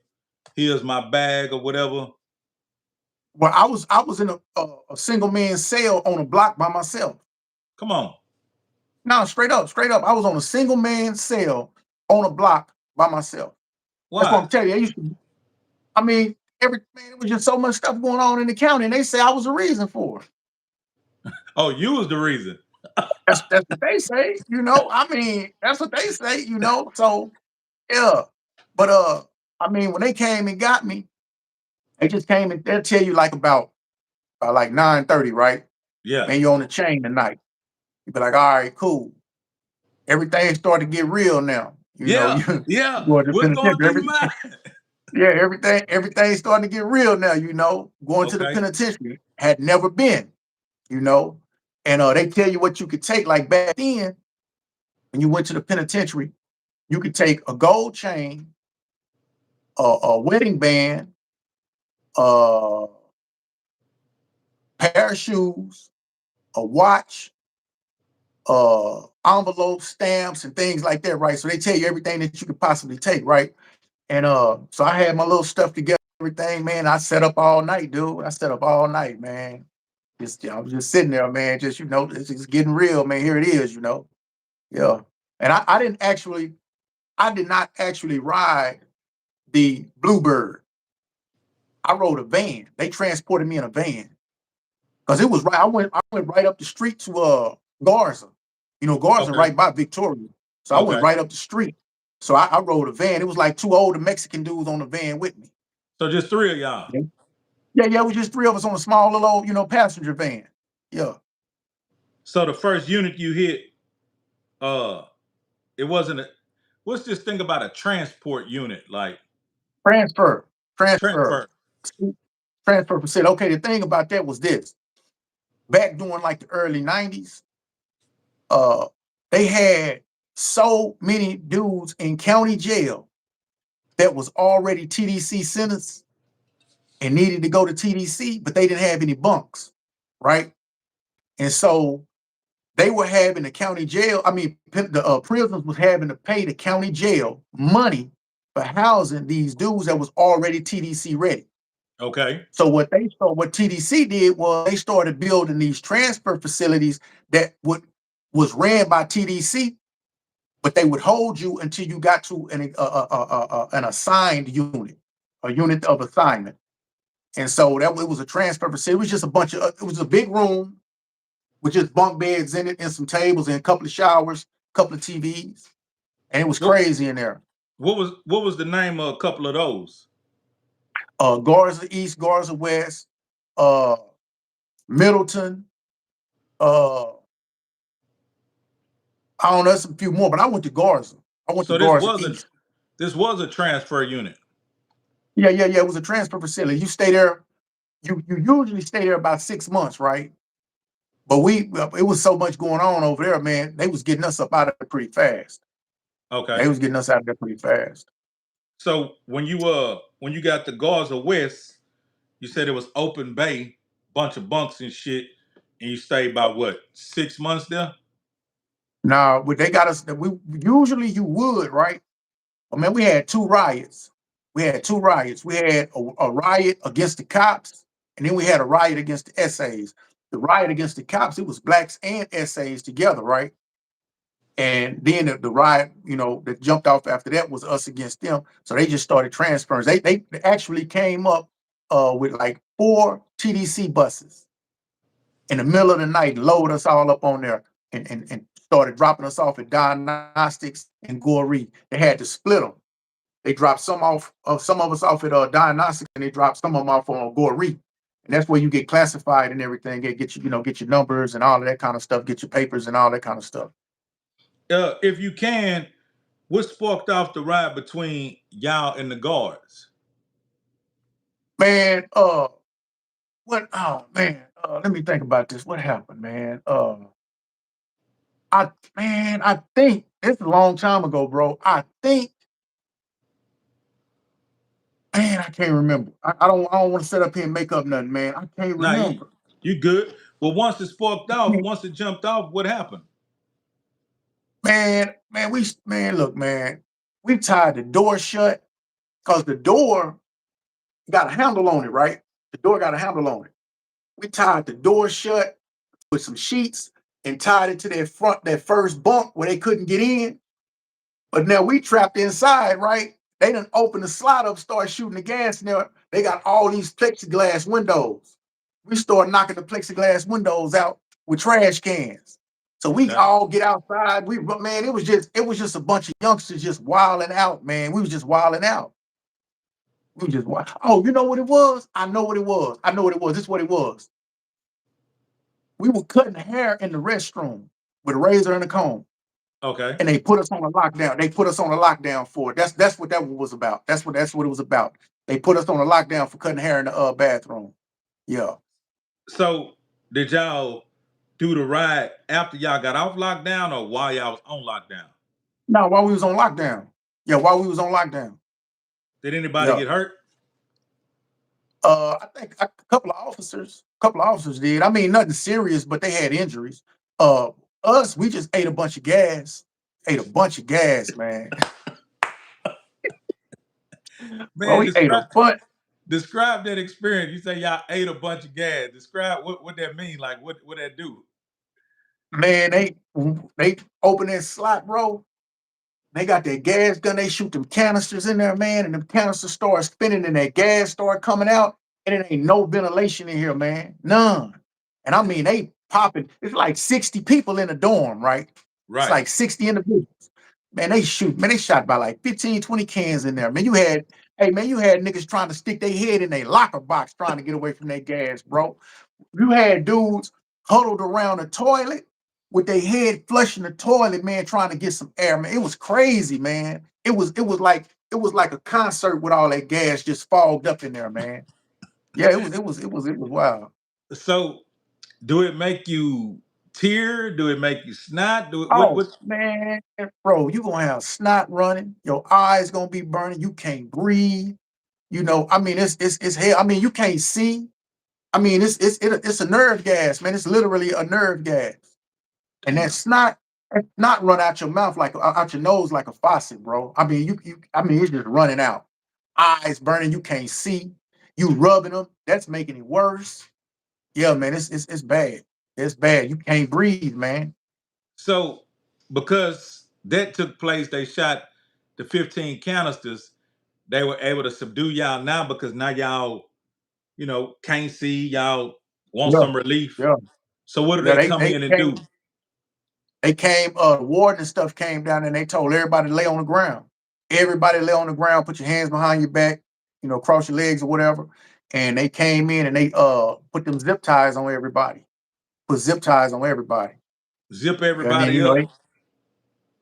Speaker 1: here's my bag or whatever.
Speaker 2: Well, I was in a single man cell on a block by myself.
Speaker 1: Come on.
Speaker 2: No, straight up, straight up. I was on a single man cell on a block by myself. That's what
Speaker 1: Why?
Speaker 2: I'm telling you. I mean, man, it was just so much stuff going on in the county, and they say I was the reason for it.
Speaker 1: Oh, you was the reason.
Speaker 2: That's what they say. I mean, that's what they say. So yeah, but I mean, when they came and got me, they just came and they'll tell you like about like 9:30, right?
Speaker 1: Yeah.
Speaker 2: Man, you're on the chain tonight. You be like, all right, cool. Everything started to get real now.
Speaker 1: Yeah.
Speaker 2: You
Speaker 1: Yeah.
Speaker 2: going to
Speaker 1: What's going
Speaker 2: penitentiary.
Speaker 1: through your mind?
Speaker 2: Yeah, everything's starting to get real now. Going to the
Speaker 1: Okay.
Speaker 2: penitentiary had never been. You know, and they tell you what you could take. Like back then, when you went to the penitentiary, you could take a gold chain, a wedding band, a pair of shoes, a watch, envelopes, stamps, and things like that, right? So they tell you everything that you could possibly take, right? And so I had my little stuff together, everything, man. I set up all night, dude. I set up all night, man. I was just sitting there, man. Just it's just getting real, man. Here it is. Yeah. And I did not actually ride the Bluebird. I rode a van. They transported me in a van because it was right. I went right up the street to Garza. Garza
Speaker 1: Okay.
Speaker 2: right by Victoria. So I went
Speaker 1: Okay.
Speaker 2: right up the street. So I rode a van. It was like two older Mexican dudes on the van with me.
Speaker 1: So just three of y'all.
Speaker 2: Yeah, yeah, it was just three of us on a small little old, passenger van. Yeah.
Speaker 1: So the first unit you hit, uh, it wasn't a. What's this thing about a transport unit like
Speaker 2: Transfer, transfer,
Speaker 1: transfer?
Speaker 2: transfer facility. Okay, the thing about that was this. Back during like the early 90s, uh, they had so many dudes in county jail that was already TDC sentenced and needed to go to TDC, but they didn't have any bunks, right? And so they were having the county jail. I mean, the prisons was having to pay the county jail money for housing these dudes that was already TDC ready.
Speaker 1: Okay.
Speaker 2: So what TDC did was they started building these transfer facilities that was ran by TDC, but they would hold you until you got to an assigned unit, a unit of assignment. And so that it was a transfer facility. It was just a bunch of it was a big room with just bunk beds in it and some tables and a couple of showers, a couple of TVs, and it was
Speaker 1: What
Speaker 2: crazy in there.
Speaker 1: what was the name of a couple of those?
Speaker 2: Garza East, Garza West, uh, Middleton. Uh, I don't know, there's a few more, but I went to Garza. I went to
Speaker 1: So this
Speaker 2: Garza
Speaker 1: wasn't
Speaker 2: East.
Speaker 1: this was a transfer unit.
Speaker 2: Yeah, yeah, yeah. It was a transfer facility. You stay there. You usually stay there about 6 months, right? But it was so much going on over there, man. They was getting us up out of there pretty fast. They
Speaker 1: Okay.
Speaker 2: was getting us out of there pretty fast.
Speaker 1: So when you got the Gaza West, you said it was open bay, bunch of bunks and shit, and you stayed about what 6 months there?
Speaker 2: Now, they got us. We usually you would, right? I mean, we had two riots. We had two riots. We had a riot against the cops, and then we had a riot against the essays. The riot against the cops, it was blacks and essays together, right? And then the riot, that jumped off after that was us against them. So they just started transferring. They actually came up with like 4 TDC buses in the middle of the night, load us all up on there, and started dropping us off at Diagnostics and Goree. They had to split them. They dropped some of us off at Diagnostics, and they dropped some of them off on Goree. And that's where you get classified and everything. Get your numbers and all of that kind of stuff. Get your papers and all that kind of stuff.
Speaker 1: If you can, what sparked off the ride between y'all and the guards?
Speaker 2: Man, what? Oh man, let me think about this. What happened, man? I think it's a long time ago, bro. I think, man, I can't remember. I don't want to sit up here and make up nothing, man. I can't
Speaker 1: Nah, you
Speaker 2: remember.
Speaker 1: you good. Well, once it sparked off,
Speaker 2: Man,
Speaker 1: once it jumped off, what happened?
Speaker 2: man, look, man, we tied the door shut because the door got a handle on it, right? The door got a handle on it. We tied the door shut with some sheets and tied it to that first bunk where they couldn't get in. But now we trapped inside, right? They done open the slot up, start shooting the gas. Now they got all these plexiglass windows. We start knocking the plexiglass windows out with trash cans. So we
Speaker 1: Okay.
Speaker 2: all get outside. Man, it was just a bunch of youngsters just wilding out, man. We was just wilding out. We just wild. Oh, you know what it was? I know what it was. I know what it was. This is what it was. We were cutting hair in the restroom with a razor and a comb.
Speaker 1: Okay.
Speaker 2: And they put us on a lockdown. They put us on a lockdown for it. That's what that was about. That's what it was about. They put us on a lockdown for cutting hair in the bathroom. Yeah.
Speaker 1: So did y'all do the ride after y'all got off lockdown or while y'all was on lockdown?
Speaker 2: Now while we was on lockdown. Yeah, while we was on lockdown.
Speaker 1: Did anybody
Speaker 2: Yeah.
Speaker 1: get hurt?
Speaker 2: I think a couple of officers did. I mean, nothing serious, but they had injuries. Uh, us, we just ate a bunch of gas. Ate a bunch of gas, man. Well,
Speaker 1: Man,
Speaker 2: we ate a bunch.
Speaker 1: describe that experience. You say y'all ate a bunch of gas. Describe what that mean. Like what that do?
Speaker 2: Man, they open that slot, bro. They got that gas gun. They shoot them canisters in there, man, and them canisters start spinning, and that gas start coming out, and it ain't no ventilation in here, man, none. And I mean, they popping. It's like 60 people in a dorm, right? It's
Speaker 1: Right.
Speaker 2: like 60 individuals. Man, they shot by like 15, 20 cans in there. Man, you had niggas trying to stick their head in a locker box trying to get away from their gas, bro. You had dudes huddled around the toilet with their head flushing the toilet, man, trying to get some air, man. It was crazy, man. It was like a concert with all that gas just fogged up in there, man. Yeah, it was wild.
Speaker 1: So, do it make you tear? Do it make you snot? Do it what?
Speaker 2: Oh
Speaker 1: What?
Speaker 2: man, bro, you gonna have snot running, your eyes gonna be burning, you can't breathe. I mean, it's hell. I mean, you can't see. I mean, it's a nerve gas, man. It's literally a nerve gas. And
Speaker 1: Damn.
Speaker 2: that's not run out your mouth like out your nose like a faucet, bro. I mean, I mean, it's just running out. Eyes burning, you can't see. You rubbing them, that's making it worse. Yeah, man, it's bad. It's bad. You can't breathe, man.
Speaker 1: So, because that took place, they shot the 15 canisters. They were able to subdue y'all now because now y'all, can't see. Y'all want
Speaker 2: Yeah,
Speaker 1: some relief.
Speaker 2: yeah,
Speaker 1: So, what do
Speaker 2: yeah.
Speaker 1: they
Speaker 2: They
Speaker 1: come
Speaker 2: they
Speaker 1: in and
Speaker 2: came,
Speaker 1: do?
Speaker 2: they came. The warden and stuff came down and they told everybody to lay on the ground. Everybody lay on the ground, put your hands behind your back, cross your legs or whatever. And they came in and they put them zip ties on everybody. Put zip ties on everybody.
Speaker 1: Zip
Speaker 2: And then
Speaker 1: everybody up.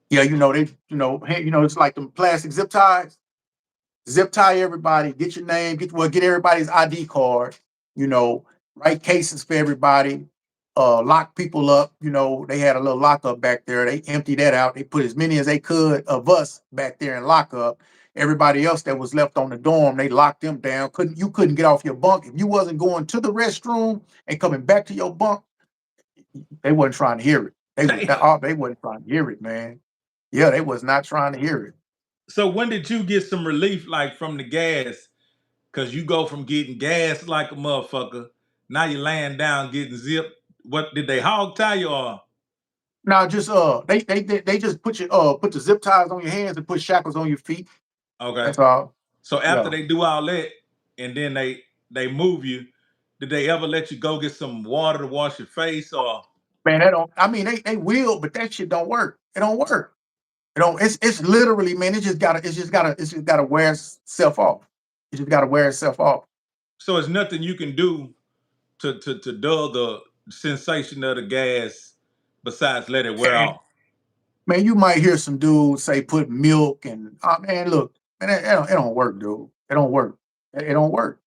Speaker 2: yeah, it's like them plastic zip ties. Zip tie everybody, get your name, get everybody's ID card, you know, write cases for everybody, lock people up. They had a little lockup back there. They emptied that out. They put as many as they could of us back there in lockup. Everybody else that was left on the dorm, they locked them down. You couldn't get off your bunk. If you wasn't going to the restroom and coming back to your bunk, they wasn't trying to hear it.
Speaker 1: Damn.
Speaker 2: They wasn't trying to hear it, man. Yeah, they was not trying to hear it.
Speaker 1: So, when did you get some relief, like from the gas? Because you go from getting gas like a motherfucker, now you're laying down getting zipped. What did they hog tie you or?
Speaker 2: Now just they just put the zip ties on your hands and put shackles on your feet.
Speaker 1: Okay.
Speaker 2: That's all.
Speaker 1: So after
Speaker 2: Yeah.
Speaker 1: they do all that, and then they move you, did they ever let you go get some water to wash your face or?
Speaker 2: Man, that don't I mean they will, but that shit don't work. It don't work. It don't it's literally, man, it's just gotta wear itself off. It just gotta wear itself off.
Speaker 1: So it's nothing you can do to dull the sensation of the gas besides let it wear
Speaker 2: And
Speaker 1: off.
Speaker 2: man, you might hear some dudes say put milk and man, look, man, it don't work, dude. It don't work. It don't work.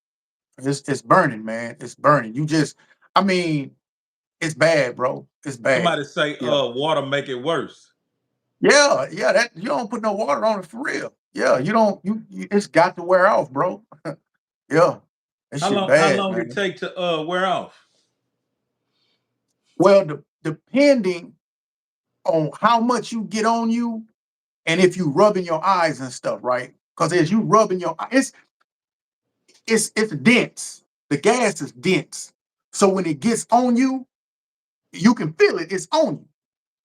Speaker 2: It's burning, man. It's burning. I mean, it's bad, bro. It's bad.
Speaker 1: Somebody say
Speaker 2: Yeah.
Speaker 1: water make it worse.
Speaker 2: Yeah, yeah, that you don't put no water on it for real. Yeah, you don't it's got to wear off, bro. Yeah. That
Speaker 1: How
Speaker 2: shit
Speaker 1: long how
Speaker 2: bad,
Speaker 1: long it
Speaker 2: man.
Speaker 1: take to wear off?
Speaker 2: Well, depending on how much you get on you and if you rubbing your eyes and stuff, right? Because as you rubbing your eyes, it's dense. The gas is dense. So when it gets on you, you can feel it. It's on you.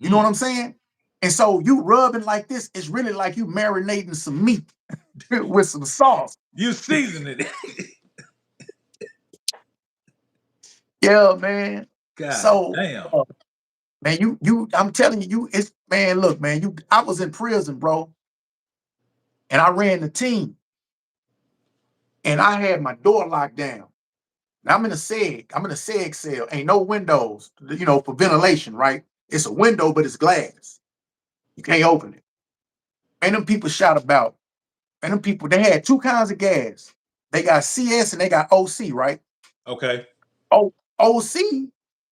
Speaker 2: You know what
Speaker 1: Mm.
Speaker 2: I'm saying? And so you rubbing like this, it's really like you marinating some meat with some sauce.
Speaker 1: You season it.
Speaker 2: Yeah, man.
Speaker 1: God
Speaker 2: So,
Speaker 1: damn.
Speaker 2: man, I'm telling it's man. Look, man, I was in prison, bro, and I ran the team, and I had my door locked down. Now I'm in a seg. I'm in a seg cell. Ain't no windows, for ventilation, right? It's a window, but it's glass. You can't open it. And them people shout about. And them people, they had two kinds of gas. They got CS and they got OC, right?
Speaker 1: Okay.
Speaker 2: O OC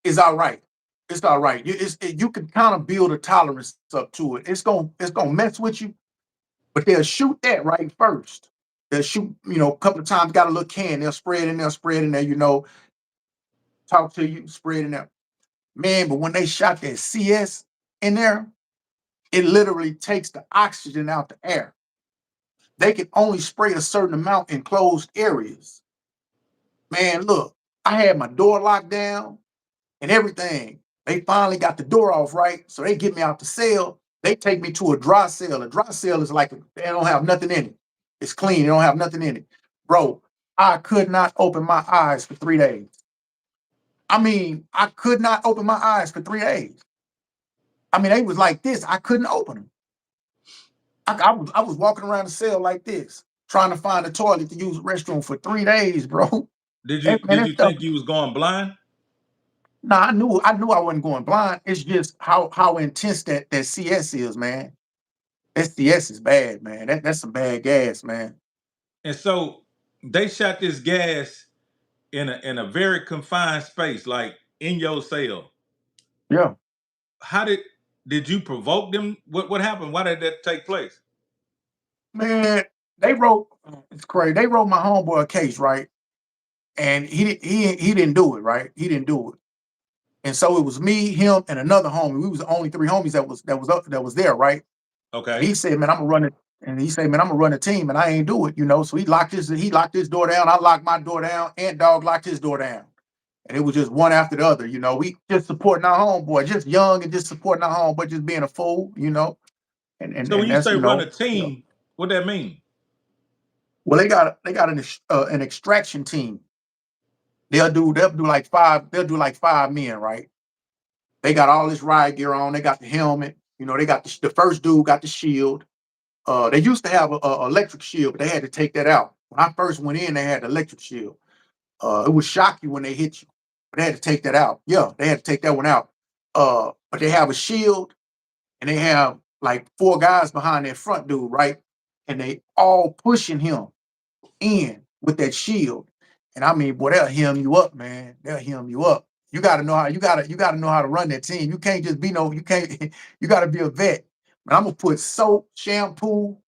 Speaker 2: is all right. It's all right. You can kind of build a tolerance up to it. It's gonna mess with you, but they'll shoot that right first. They'll shoot, a couple of times, got a little can, they'll spray it in there, talk to you, spray it in there. Man, but when they shot that CS in there, it literally takes the oxygen out the air. They can only spray a certain amount in closed areas. Man, look, I had my door locked down and everything. They finally got the door off, right? So they get me out the cell. They take me to a dry cell. A dry cell is like they don't have nothing in it. It's clean. They don't have nothing in it. Bro, I could not open my eyes for 3 days. I mean, I could not open my eyes for 3 days. I mean, they was like this. I couldn't open them. I was walking around the cell like this, trying to find a toilet to use the restroom for 3 days, bro.
Speaker 1: Did
Speaker 2: Hey,
Speaker 1: you
Speaker 2: man,
Speaker 1: did
Speaker 2: that
Speaker 1: you
Speaker 2: stuff.
Speaker 1: think you was going blind?
Speaker 2: Nah, I knew I wasn't going blind. It's just how intense that CS is, man. That CS is bad, man. That's some bad gas, man.
Speaker 1: And so they shot this gas in a very confined space, like in your cell.
Speaker 2: Yeah,
Speaker 1: How did you provoke them? What happened? Why did that take place?
Speaker 2: man. They wrote it's crazy. They wrote my homeboy a case, right? And he didn't do it, right? He didn't do it. And so it was me, him, and another homie. We was the only three homies that was there, right? And
Speaker 1: Okay.
Speaker 2: he said, "Man, I'm gonna run it." And he said, "Man, I'm gonna run a team," and I ain't do it, you know. So he locked his door down. I locked my door down. Ant Dog locked his door down, and it was just one after the other, you know. We just supporting our homeboy, just young and just supporting our homeboy, just being a fool, you know. And
Speaker 1: So when
Speaker 2: and
Speaker 1: you
Speaker 2: that's
Speaker 1: say run a
Speaker 2: you know.
Speaker 1: team, what that mean?
Speaker 2: Well, they got an extraction team. They'll do like five men, right? They got all this riot gear on. They got the helmet. You know, they got the first dude got the shield. They used to have a electric shield, but they had to take that out. When I first went in, they had the electric shield. It would shock you when they hit you, but they had to take that out. Yeah, they had to take that one out. But they have a shield, and they have like four guys behind that front dude, right? And they all pushing him in with that shield. And I mean, boy, they'll hem you up, man. They'll hem you up. You gotta know how to run that team. You can't just be no, you can't, you gotta be a vet. But I'm gonna put soap, shampoo,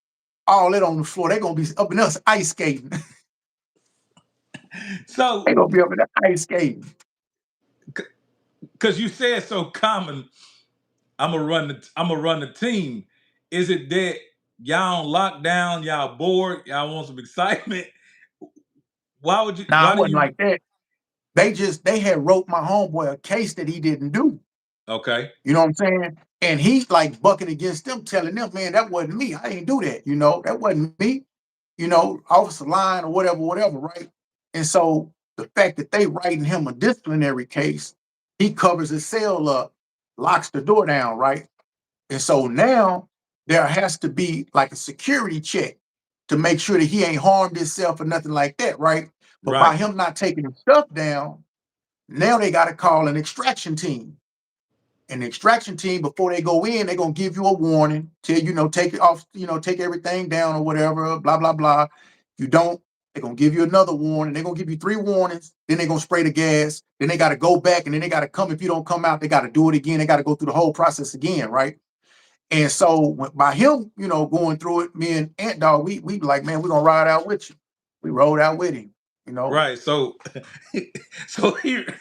Speaker 2: all that on the floor. They're gonna be up in us ice skating. They're
Speaker 1: So
Speaker 2: gonna be up in the ice skating.
Speaker 1: because you said so common, I'm gonna run the team. Is it that y'all on lockdown, y'all bored, y'all want some excitement?
Speaker 2: Nah,
Speaker 1: Why
Speaker 2: it
Speaker 1: do
Speaker 2: wasn't
Speaker 1: you
Speaker 2: like that. They had wrote my homeboy a case that he didn't do.
Speaker 1: Okay.
Speaker 2: You know what I'm saying? And he's like bucking against them, telling them, man, that wasn't me. I didn't do that. You know, that wasn't me. You know, officer line or whatever, whatever, right? And so the fact that they writing him a disciplinary case, he covers his cell up, locks the door down, right? And so now there has to be like a security check to make sure that he ain't harmed himself or nothing like that, right? But by
Speaker 1: Right.
Speaker 2: him not taking his stuff down, now they got to call an extraction team. And the extraction team, before they go in, they're gonna give you a warning, tell you, take it off, take everything down or whatever, blah, blah, blah. If you don't, they're gonna give you another warning. They're gonna give you three warnings, then they're gonna spray the gas, then they gotta go back, and then they gotta come. If you don't come out, they gotta do it again. They gotta go through the whole process again, right? And so by him, going through it, me and Ant Dog, we be like, man, we're gonna ride out with you. We rode out with him, you know.
Speaker 1: Right. So so here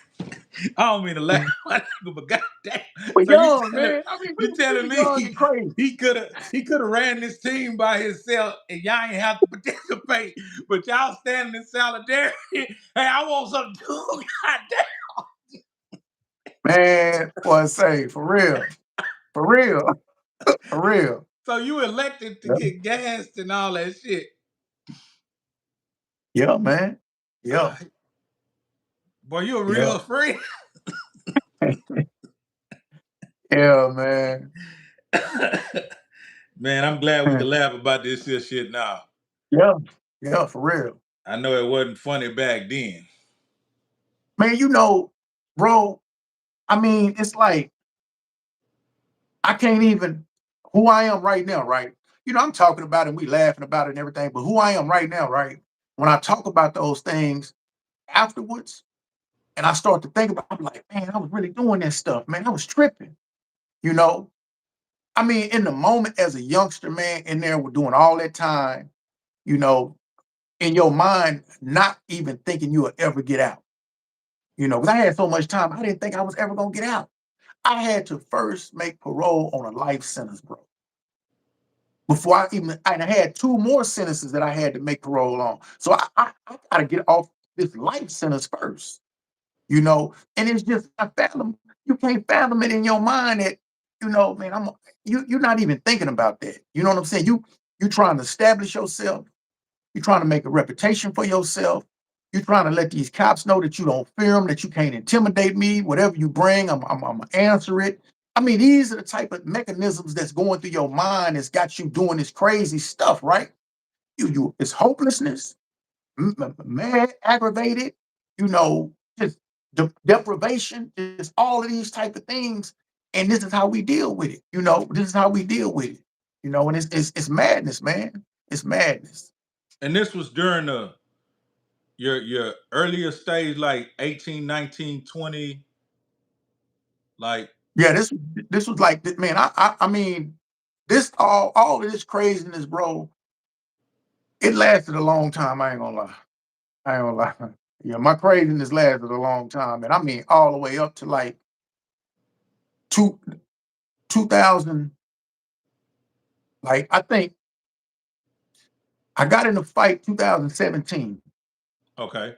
Speaker 1: I don't mean to laugh, but goddamn.
Speaker 2: We
Speaker 1: So you
Speaker 2: young,
Speaker 1: telling
Speaker 2: man. I mean,
Speaker 1: you
Speaker 2: we
Speaker 1: telling
Speaker 2: was
Speaker 1: me
Speaker 2: young and crazy.
Speaker 1: he could have ran this team by himself and y'all ain't have to participate, but y'all standing in solidarity. Hey, I want something too. Goddamn.
Speaker 2: Man, boy, say for real, for real, for real.
Speaker 1: So you elected to
Speaker 2: Yeah,
Speaker 1: get gassed and all that shit.
Speaker 2: yeah, man. Yeah,
Speaker 1: Boy, you a
Speaker 2: yeah,
Speaker 1: real friend.
Speaker 2: yeah, man.
Speaker 1: Man, I'm glad we can laugh about this here shit now.
Speaker 2: Yeah, yeah, for real.
Speaker 1: I know it wasn't funny back then.
Speaker 2: Man, bro, I mean, it's like I can't even who I am right now, right? I'm talking about it and we laughing about it and everything, but who I am right now, right? When I talk about those things afterwards and I start to think about it, I'm like, man, I was really doing that stuff, man. I was tripping, you know. I mean, in the moment as a youngster, man, in there, we're doing all that time, you know, in your mind, not even thinking you would ever get out, because I had so much time, I didn't think I was ever gonna get out. I had to first make parole on a life sentence, bro. Before I had two more sentences that I had to make parole on. So I gotta get off this life sentence first. And it's just I fathom, you can't fathom it in your mind that, man, you're not even thinking about that. You know what I'm saying? You trying to establish yourself, you're trying to make a reputation for yourself. You're trying to let these cops know that you don't fear them, that you can't intimidate me. Whatever you bring, I'm gonna answer it. I mean, these are the type of mechanisms that's going through your mind that's got you doing this crazy stuff, right? It's hopelessness, mad, aggravated, you know, just deprivation, just all of these type of things. And this is how we deal with it. You know, this is how we deal with it. You know, and it's madness, man. It's madness.
Speaker 1: And this was during your earlier stage, like 18, 19, 20, like
Speaker 2: Yeah, this was like, man. I mean, this all of this craziness, bro. It lasted a long time. I ain't gonna lie. I ain't gonna lie. Yeah, my craziness lasted a long time, and I mean all the way up to like two 2000. Like I think I got in a fight 2017,
Speaker 1: okay.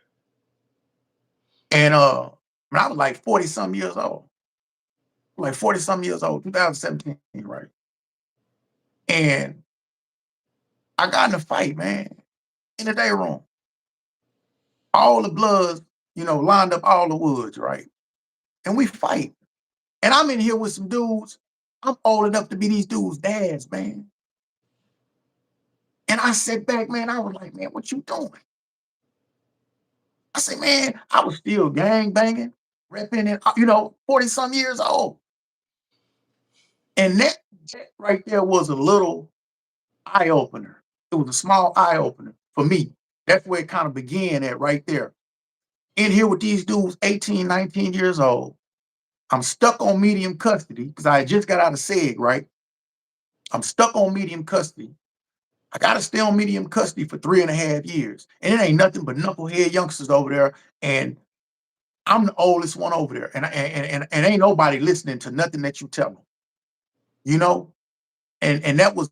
Speaker 2: and when I was like 40 some years old, like 40 some years old, 2017, right? And I got in a fight, man, in the day room. All the bloods, you know, lined up all the woods, right? And we fight. And I'm in here with some dudes. I'm old enough to be these dudes' dads, man. And I sat back, man. I was like, man, what you doing? I said, man, I was still gang banging, repping it, you know, 40 some years old. And that right there was a little eye opener. It was a small eye opener for me. That's where it kind of began at right there. In here with these dudes, 18, 19 years old. I'm stuck on medium custody because I just got out of SEG, right? I'm stuck on medium custody. I got to stay on medium custody for 3.5 years. And it ain't nothing but knucklehead youngsters over there. And I'm the oldest one over there. And ain't nobody listening to nothing that you tell them, you know? And that was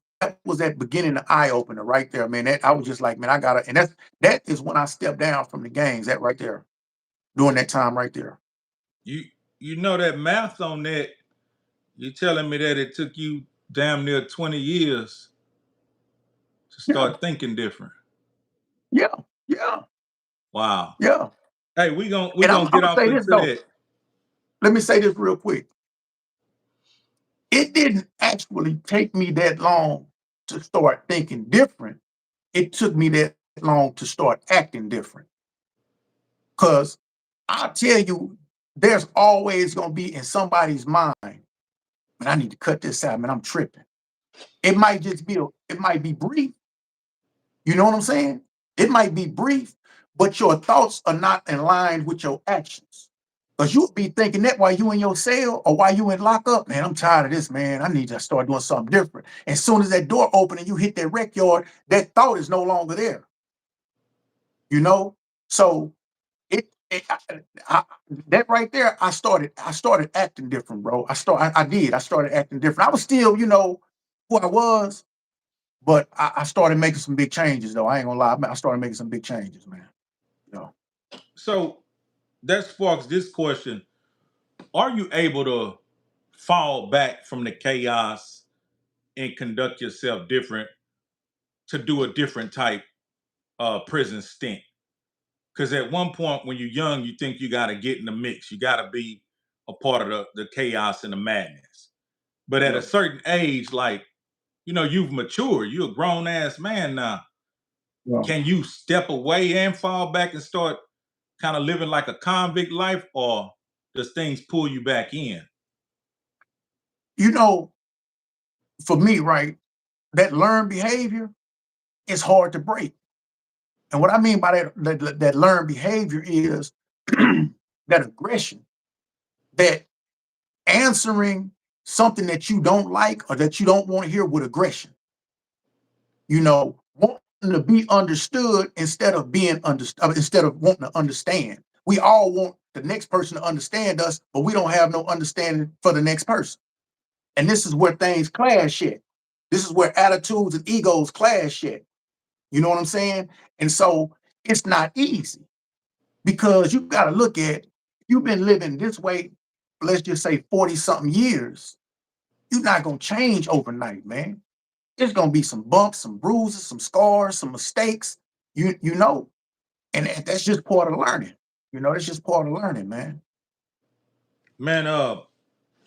Speaker 2: that beginning, the eye opener right there, man. That I was just like, man, I gotta, and that is when I stepped down from the gangs, that right there, during that time right there.
Speaker 1: You you know that math on that, you're telling me that it took you damn near 20 years to
Speaker 2: Yeah,
Speaker 1: start thinking different.
Speaker 2: yeah, yeah,
Speaker 1: Wow.
Speaker 2: yeah.
Speaker 1: Hey, we
Speaker 2: And
Speaker 1: gonna
Speaker 2: I'm
Speaker 1: get
Speaker 2: gonna
Speaker 1: off
Speaker 2: say this
Speaker 1: into
Speaker 2: though.
Speaker 1: that.
Speaker 2: Let me say this real quick. It didn't actually take me that long to start thinking different. It took me that long to start acting different. Cause I'll tell you, there's always gonna be in somebody's mind, man, I need to cut this out, man. I'm tripping. It might just be it might be brief. You know what I'm saying? It might be brief, but your thoughts are not in line with your actions. Because you'll be thinking that while you in your cell or while you in lockup, man, I'm tired of this, man. I need to start doing something different. As soon as that door open and you hit that rec yard, that thought is no longer there. You know? So it that right there, I started acting different, bro. I started acting different. I was still, you know, who I was, but I started making some big changes though. I ain't gonna lie. I started making some big changes, man. You know.
Speaker 1: So that sparks this question. Are you able to fall back from the chaos and conduct yourself different to do a different type prison stint? Because at one point when you're young, you think you got to get in the mix. You got to be a part of the chaos and the madness. But at a
Speaker 2: Yeah.
Speaker 1: certain age, like, you know, you've matured. You're a grown ass man now.
Speaker 2: Yeah.
Speaker 1: Can you step away and fall back and start kind of living like a convict life, or does things pull you back in?
Speaker 2: You know, for me, right, that learned behavior is hard to break. And what I mean by that learned behavior is that aggression, that answering something that you don't like or that you don't want to hear with aggression. You know, wanting to be understood instead of being understood, instead of wanting to understand. We all want the next person to understand us, but we don't have no understanding for the next person. And this is where things clash at. This is where attitudes and egos clash at. You know what I'm saying? And so it's not easy because you got to look at, you've been living this way, let's just say 40 something years. You're not going to change overnight, man. There's going to be some bumps, some bruises, some scars, some mistakes, you know, and that's just part of learning. You know, it's just part of learning, man.
Speaker 1: Man,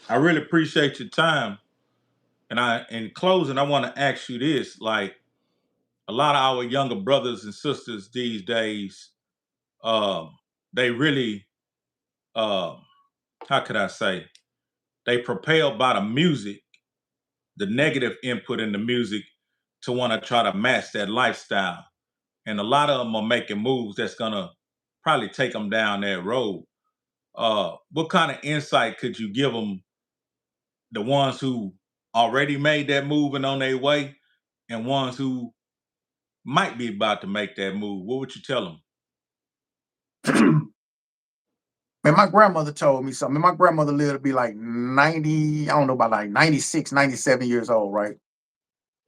Speaker 1: I really appreciate your time. And in closing, I want to ask you this: like a lot of our younger brothers and sisters these days, um, they really, um, how could I say, they propelled by the music, the negative input in the music, to want to try to match that lifestyle. And a lot of them are making moves that's gonna probably take them down that road. What kind of insight could you give them, the ones who already made that move and on their way, and ones who might be about to make that move? What would you tell them?
Speaker 2: Man, my grandmother told me something. My grandmother lived to be like 90, I don't know, about like 96, 97 years old, right?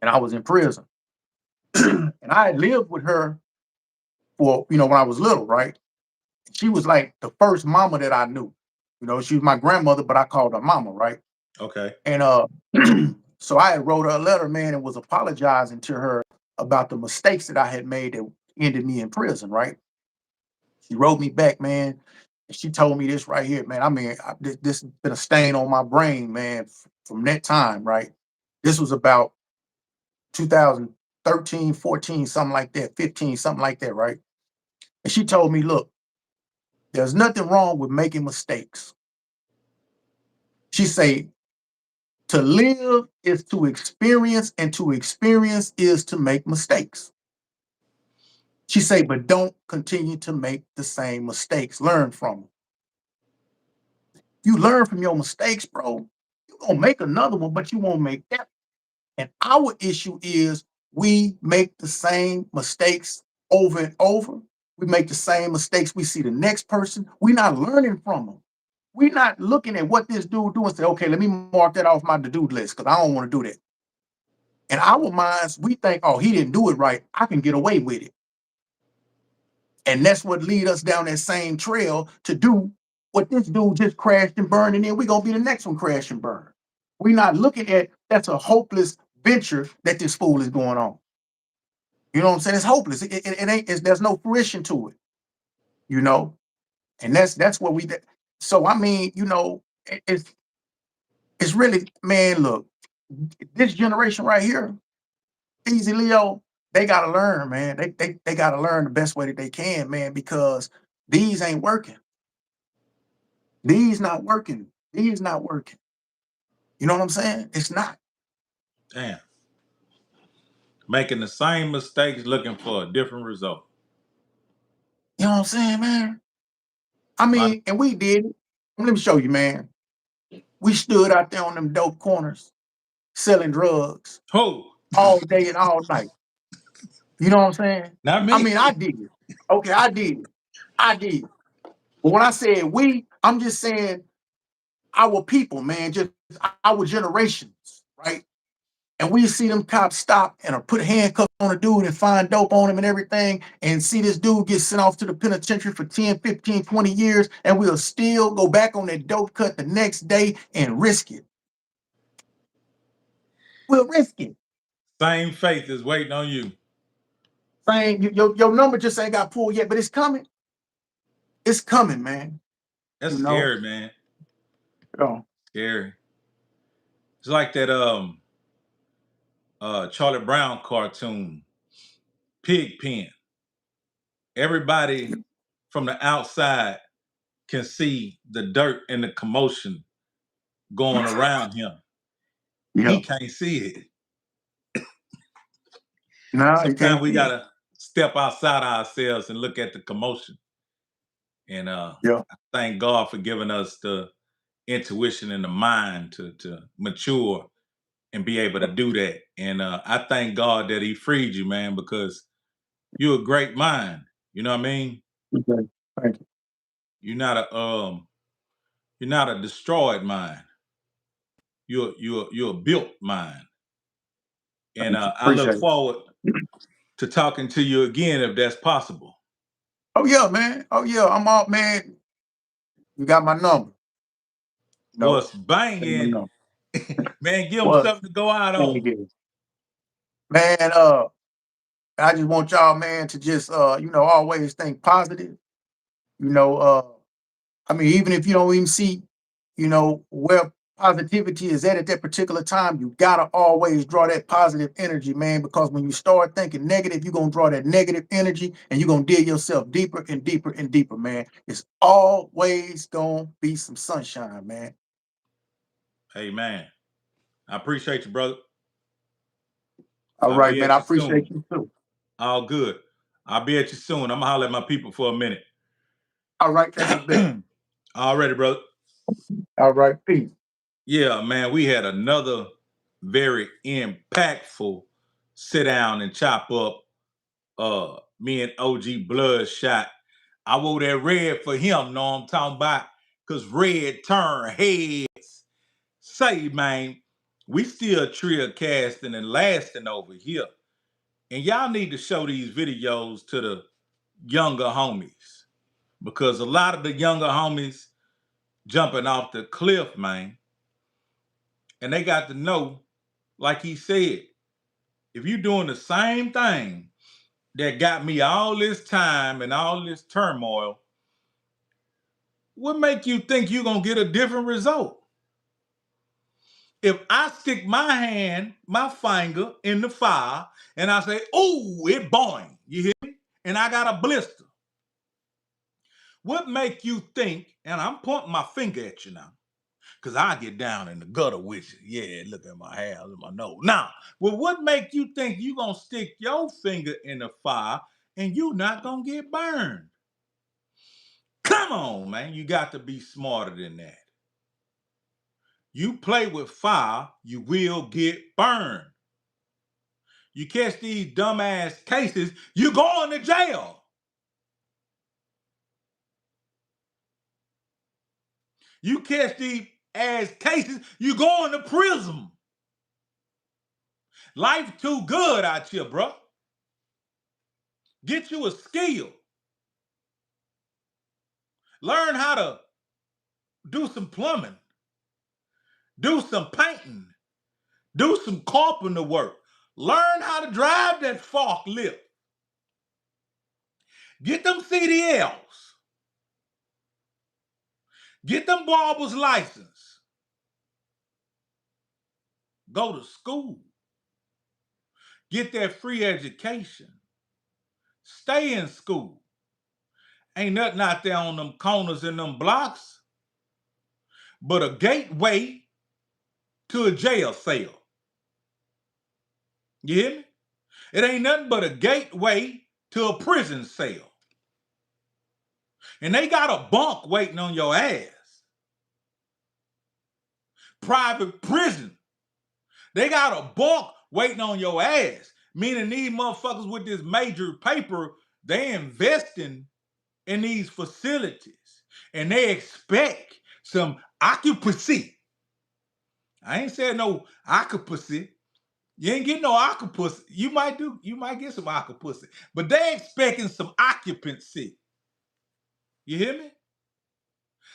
Speaker 2: And I was in prison. And I had lived with her for, when I was little, right? She was like the first mama that I knew. She was my grandmother, but I called her mama, right?
Speaker 1: Okay.
Speaker 2: And so I had wrote her a letter, man, and was apologizing to her about the mistakes that I had made that ended me in prison, right? She wrote me back, man, and she told me this right here, man. I mean, this has been a stain on my brain, man, from that time, right? This was about 2013, 14, something like that, 15, something like that, right? And she told me, look, there's nothing wrong with making mistakes. She said, to live is to experience, and to experience is to make mistakes. She said, but don't continue to make the same mistakes. Learn from them. You learn from your mistakes, bro. You're gonna make another one, but you won't make that. And our issue is we make the same mistakes over and over. We make the same mistakes. We see the next person. We're not learning from them. We're not looking at what this dude do and say, okay, let me mark that off my to-do list because I don't want to do that. In our minds, we think, oh, he didn't do it right. I can get away with it. And that's what lead us down that same trail to do what this dude just crashed and burned, and then we're gonna be the next one crash and burn. We're not looking at that's a hopeless venture that this fool is going on. You know what I'm saying? It's hopeless. It ain't. There's no fruition to it. You know, and that's what we. So I mean, it's really, man. Look, this generation right here, Hezeleo, they gotta learn, man. They gotta learn the best way that they can, man, because these ain't working. These not working. These not working. You know what I'm saying? It's not.
Speaker 1: Damn. Making the same mistakes, looking for a different result.
Speaker 2: You know what I'm saying, man? I
Speaker 1: Wow.
Speaker 2: mean, and we did it. Let me show you, man. We stood out there on them dope corners selling drugs
Speaker 1: Who?
Speaker 2: all day and all night. You know what I'm saying?
Speaker 1: Not
Speaker 2: I
Speaker 1: me.
Speaker 2: mean, I did it. Okay, I did it. I did. But when I said we, I'm just saying our people, man, just our generations, right? And we see them cops stop and put handcuffs on a dude and find dope on him and everything, and see this dude get sent off to the penitentiary for 10, 15, 20 years, and we'll still go back on that dope cut the next day and risk it. We'll risk it.
Speaker 1: Same faith is waiting on you.
Speaker 2: Saying your number just ain't got pulled yet, but it's coming. It's coming, man.
Speaker 1: That's
Speaker 2: You know,
Speaker 1: scary, man.
Speaker 2: you know.
Speaker 1: Scary. It's like that Charlie Brown cartoon, Pig Pen. Everybody from the outside can see the dirt and the commotion going around him. He
Speaker 2: Yeah.
Speaker 1: can't see it.
Speaker 2: No, you
Speaker 1: Sometimes
Speaker 2: can't
Speaker 1: we
Speaker 2: see it.
Speaker 1: gotta step outside ourselves and look at the commotion. And
Speaker 2: Yeah.
Speaker 1: I thank God for giving us the intuition and the mind to mature and be able to do that. And I thank God that He freed you, man, because you're a great mind. You know what I mean?
Speaker 2: Okay. Thank you.
Speaker 1: You're not a you're not a destroyed mind. You're a built mind. And
Speaker 2: Thank you.
Speaker 1: I look
Speaker 2: Appreciate it.
Speaker 1: forward to talking to you again if that's possible.
Speaker 2: Oh yeah, man. Oh yeah. I'm all, man. You got my number. No.
Speaker 1: What's banging?
Speaker 2: No.
Speaker 1: Man, give them
Speaker 2: What?
Speaker 1: something to go out
Speaker 2: Thank
Speaker 1: on.
Speaker 2: you. Man, I just want y'all, man, to just always think positive. You know, I mean, even if you don't even see, where positivity is at that particular time, you gotta always draw that positive energy, man. Because when you start thinking negative, you're gonna draw that negative energy and you're gonna dig yourself deeper and deeper and deeper, man. It's always gonna be some sunshine, man.
Speaker 1: Hey, man, I appreciate you, brother.
Speaker 2: All
Speaker 1: I'll
Speaker 2: right,
Speaker 1: be
Speaker 2: man.
Speaker 1: at
Speaker 2: I
Speaker 1: you
Speaker 2: appreciate
Speaker 1: soon.
Speaker 2: you too.
Speaker 1: All good. I'll be at you soon. I'm gonna holler at my people for a minute.
Speaker 2: All right, that's a bit.
Speaker 1: Already, brother.
Speaker 2: All right, peace.
Speaker 1: Yeah, man, we had another very impactful sit down and chop up. Me and OG Bloodshot. I wore that red for him, know what I'm talking about? Cause red turn heads. Say, man, we still trill casting and lasting over here. And y'all need to show these videos to the younger homies. Because a lot of the younger homies jumping off the cliff, man. And they got to know, like he said, if you're doing the same thing that got me all this time and all this turmoil, what make you think you're going to get a different result? If I stick my hand, my finger in the fire, and I say, oh, it boing, you hear me? And I got a blister. What make you think, and I'm pointing my finger at you now, because I get down in the gutter with you. Yeah, look at my hair, look at my nose. Now, well, what make you think you going to stick your finger in the fire and you not going to get burned? Come on, man. You got to be smarter than that. You play with fire, you will get burned. You catch these dumbass cases, you going to jail. You catch these ass cases, you going to prison. Life too good out here, bro. Get you a skill. Learn how to do some plumbing, do some painting, do some carpenter work. Learn how to drive that forklift. Get them CDLs. Get them barber's license. Go to school. Get that free education. Stay in school. Ain't nothing out there on them corners and them blocks but a gateway to a jail cell. You hear me? It ain't nothing but a gateway to a prison cell. And they got a bunk waiting on your ass. Private prison. They got a bunk waiting on your ass. Meaning these motherfuckers with this major paper, they investing in these facilities. And they expect some occupancy. I ain't saying no occupancy. You ain't getting no occupancy. You might get some occupancy. But they expecting some occupancy. You hear me?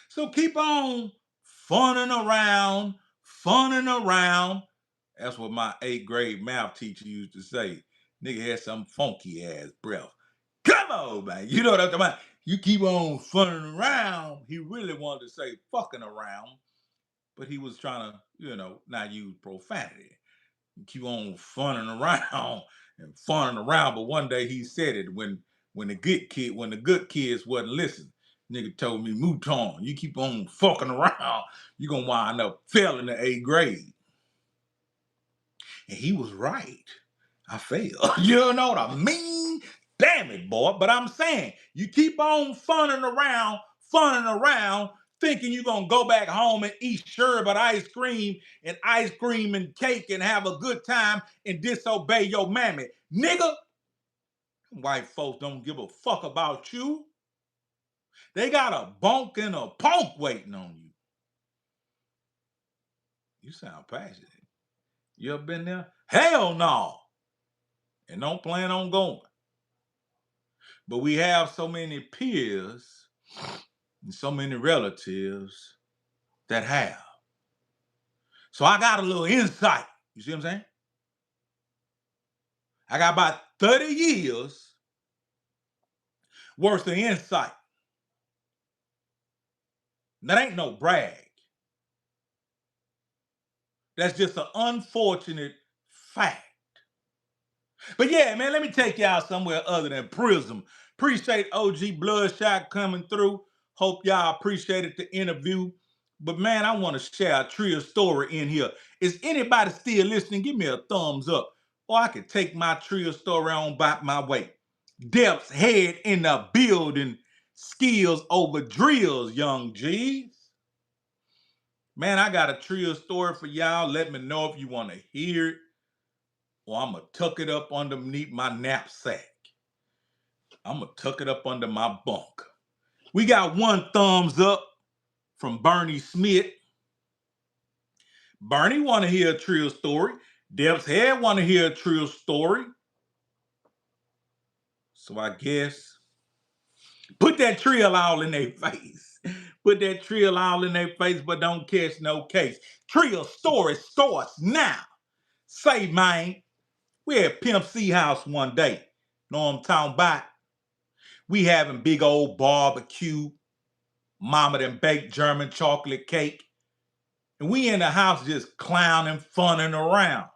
Speaker 1: So keep on funning around. That's what my 8th grade math teacher used to say. Nigga had some funky ass breath. Come on, man. You know what I'm talking about? You keep on funning around. He really wanted to say fucking around, but he was trying to, not use profanity. You keep on funning around and funning around. But one day he said it when the good kids wasn't listening. Nigga told me, Mouton, you keep on fucking around, you gonna wind up failing the 8th grade. And he was right. I failed. You know what I mean? Damn it, boy. But I'm saying, you keep on funning around, thinking you're going to go back home and eat sherbet ice cream and cake and have a good time and disobey your mammy. Nigga, white folks don't give a fuck about you. They got a bunk and a punk waiting on you. You sound passionate. You ever been there? Hell no. And don't plan on going. But we have so many peers and so many relatives that have. So I got a little insight. You see what I'm saying? I got about 30 years worth of insight. That ain't no brag. That's just an unfortunate fact. But yeah, man, let me take y'all somewhere other than prison. Appreciate OG Bloodshot coming through. Hope y'all appreciated the interview. But man, I want to share a Trill story in here. Is anybody still listening? Give me a thumbs up. Or I can take my Trill story on back my way. Depth's head in the building. Skills over drills, young G's. Man, I got a Trill story for y'all. Let me know if you want to hear it, or I'm going to tuck it up underneath my knapsack. I'm going to tuck it up under my bunk. We got one thumbs up from Bernie Smith. Bernie want to hear a Trill story. Deb's head want to hear a Trill story. So I guess put that Trill all in their face. Put that Trill all in their face, but don't catch no case. Trill story starts now. Say, man, we at Pimp C house one day. Know what I'm talking about? We having big old barbecue, mama done baked German chocolate cake. And we in the house just clowning, funning around.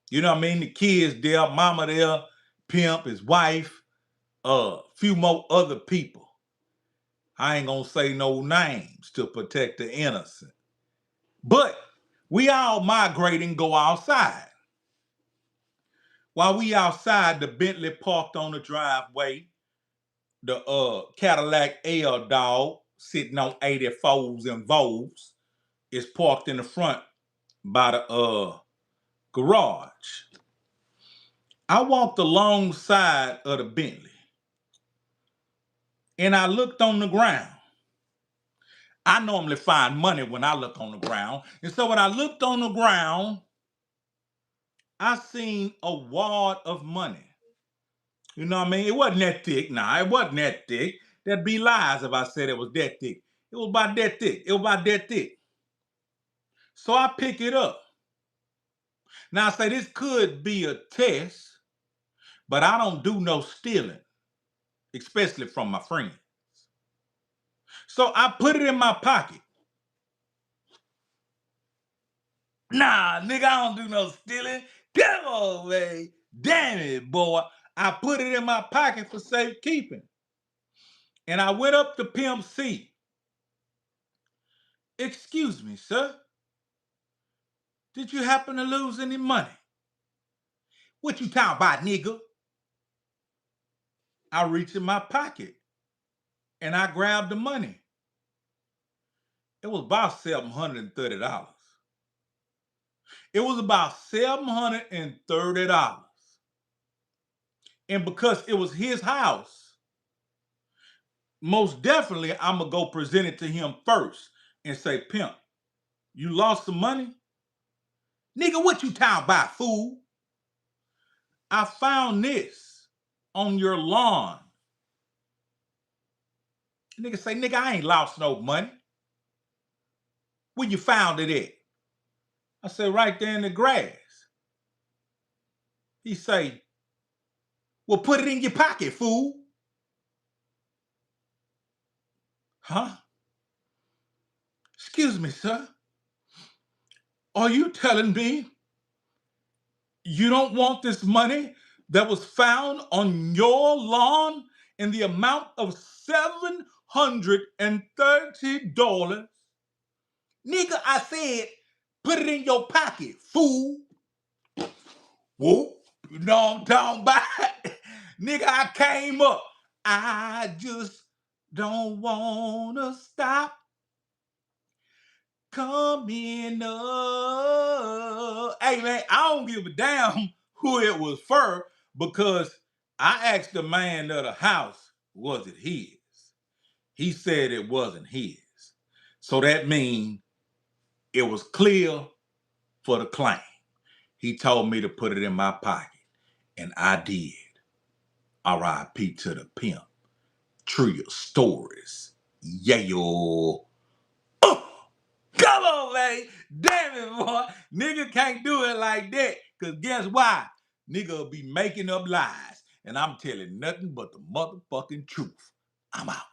Speaker 1: You know what I mean? The kids there, mama there, Pimp, his wife, few more other people. I ain't gonna say no names to protect the innocent. But we all migrate and go outside. While we outside, the Bentley parked on the driveway. The Cadillac L Dog sitting on 84s and Vogues is parked in the front by the garage. I walked alongside of the Bentley and I looked on the ground. I normally find money when I look on the ground. And so when I looked on the ground, I seen a wad of money. You know what I mean? It wasn't that thick. Nah, it wasn't that thick. That'd be lies if I said it was that thick. It was about that thick. It was about that thick. So I pick it up. Now I say this could be a test, but I don't do no stealing, especially from my friends. So I put it in my pocket. Nah, nigga, I don't do no stealing. Come on, man. Damn it, boy. I put it in my pocket for safekeeping. And I went up to Pimp C. Excuse me, sir. Did you happen to lose any money? What you talking about, nigga? I reached in my pocket and I grabbed the money. It was about $730. It was about $730. And because it was his house, most definitely I'm going to go present it to him first and say, Pimp, you lost some money? Nigga, what you talking about, fool? I found this on your lawn. Nigga say, nigga, I ain't lost no money. Where you found it at? I said, right there in the grass. He say, well, put it in your pocket, fool. Huh? Excuse me, sir. Are you telling me you don't want this money that was found on your lawn in the amount of $730? Nigga, I said, put it in your pocket, fool. Whoop. You know what I'm talking about? Nigga, I came up. I just don't wanna stop coming up. Hey man, I don't give a damn who it was for because I asked the man of the house, was it his? He said it wasn't his. So that means it was clear for the claim. He told me to put it in my pocket, and I did. R.I.P. to the pimp. Trill Stories. Yeah, yo. Come on, man. Damn it, boy. Nigga can't do it like that. Because guess why? Nigga will be making up lies. And I'm telling nothing but the motherfucking truth. I'm out.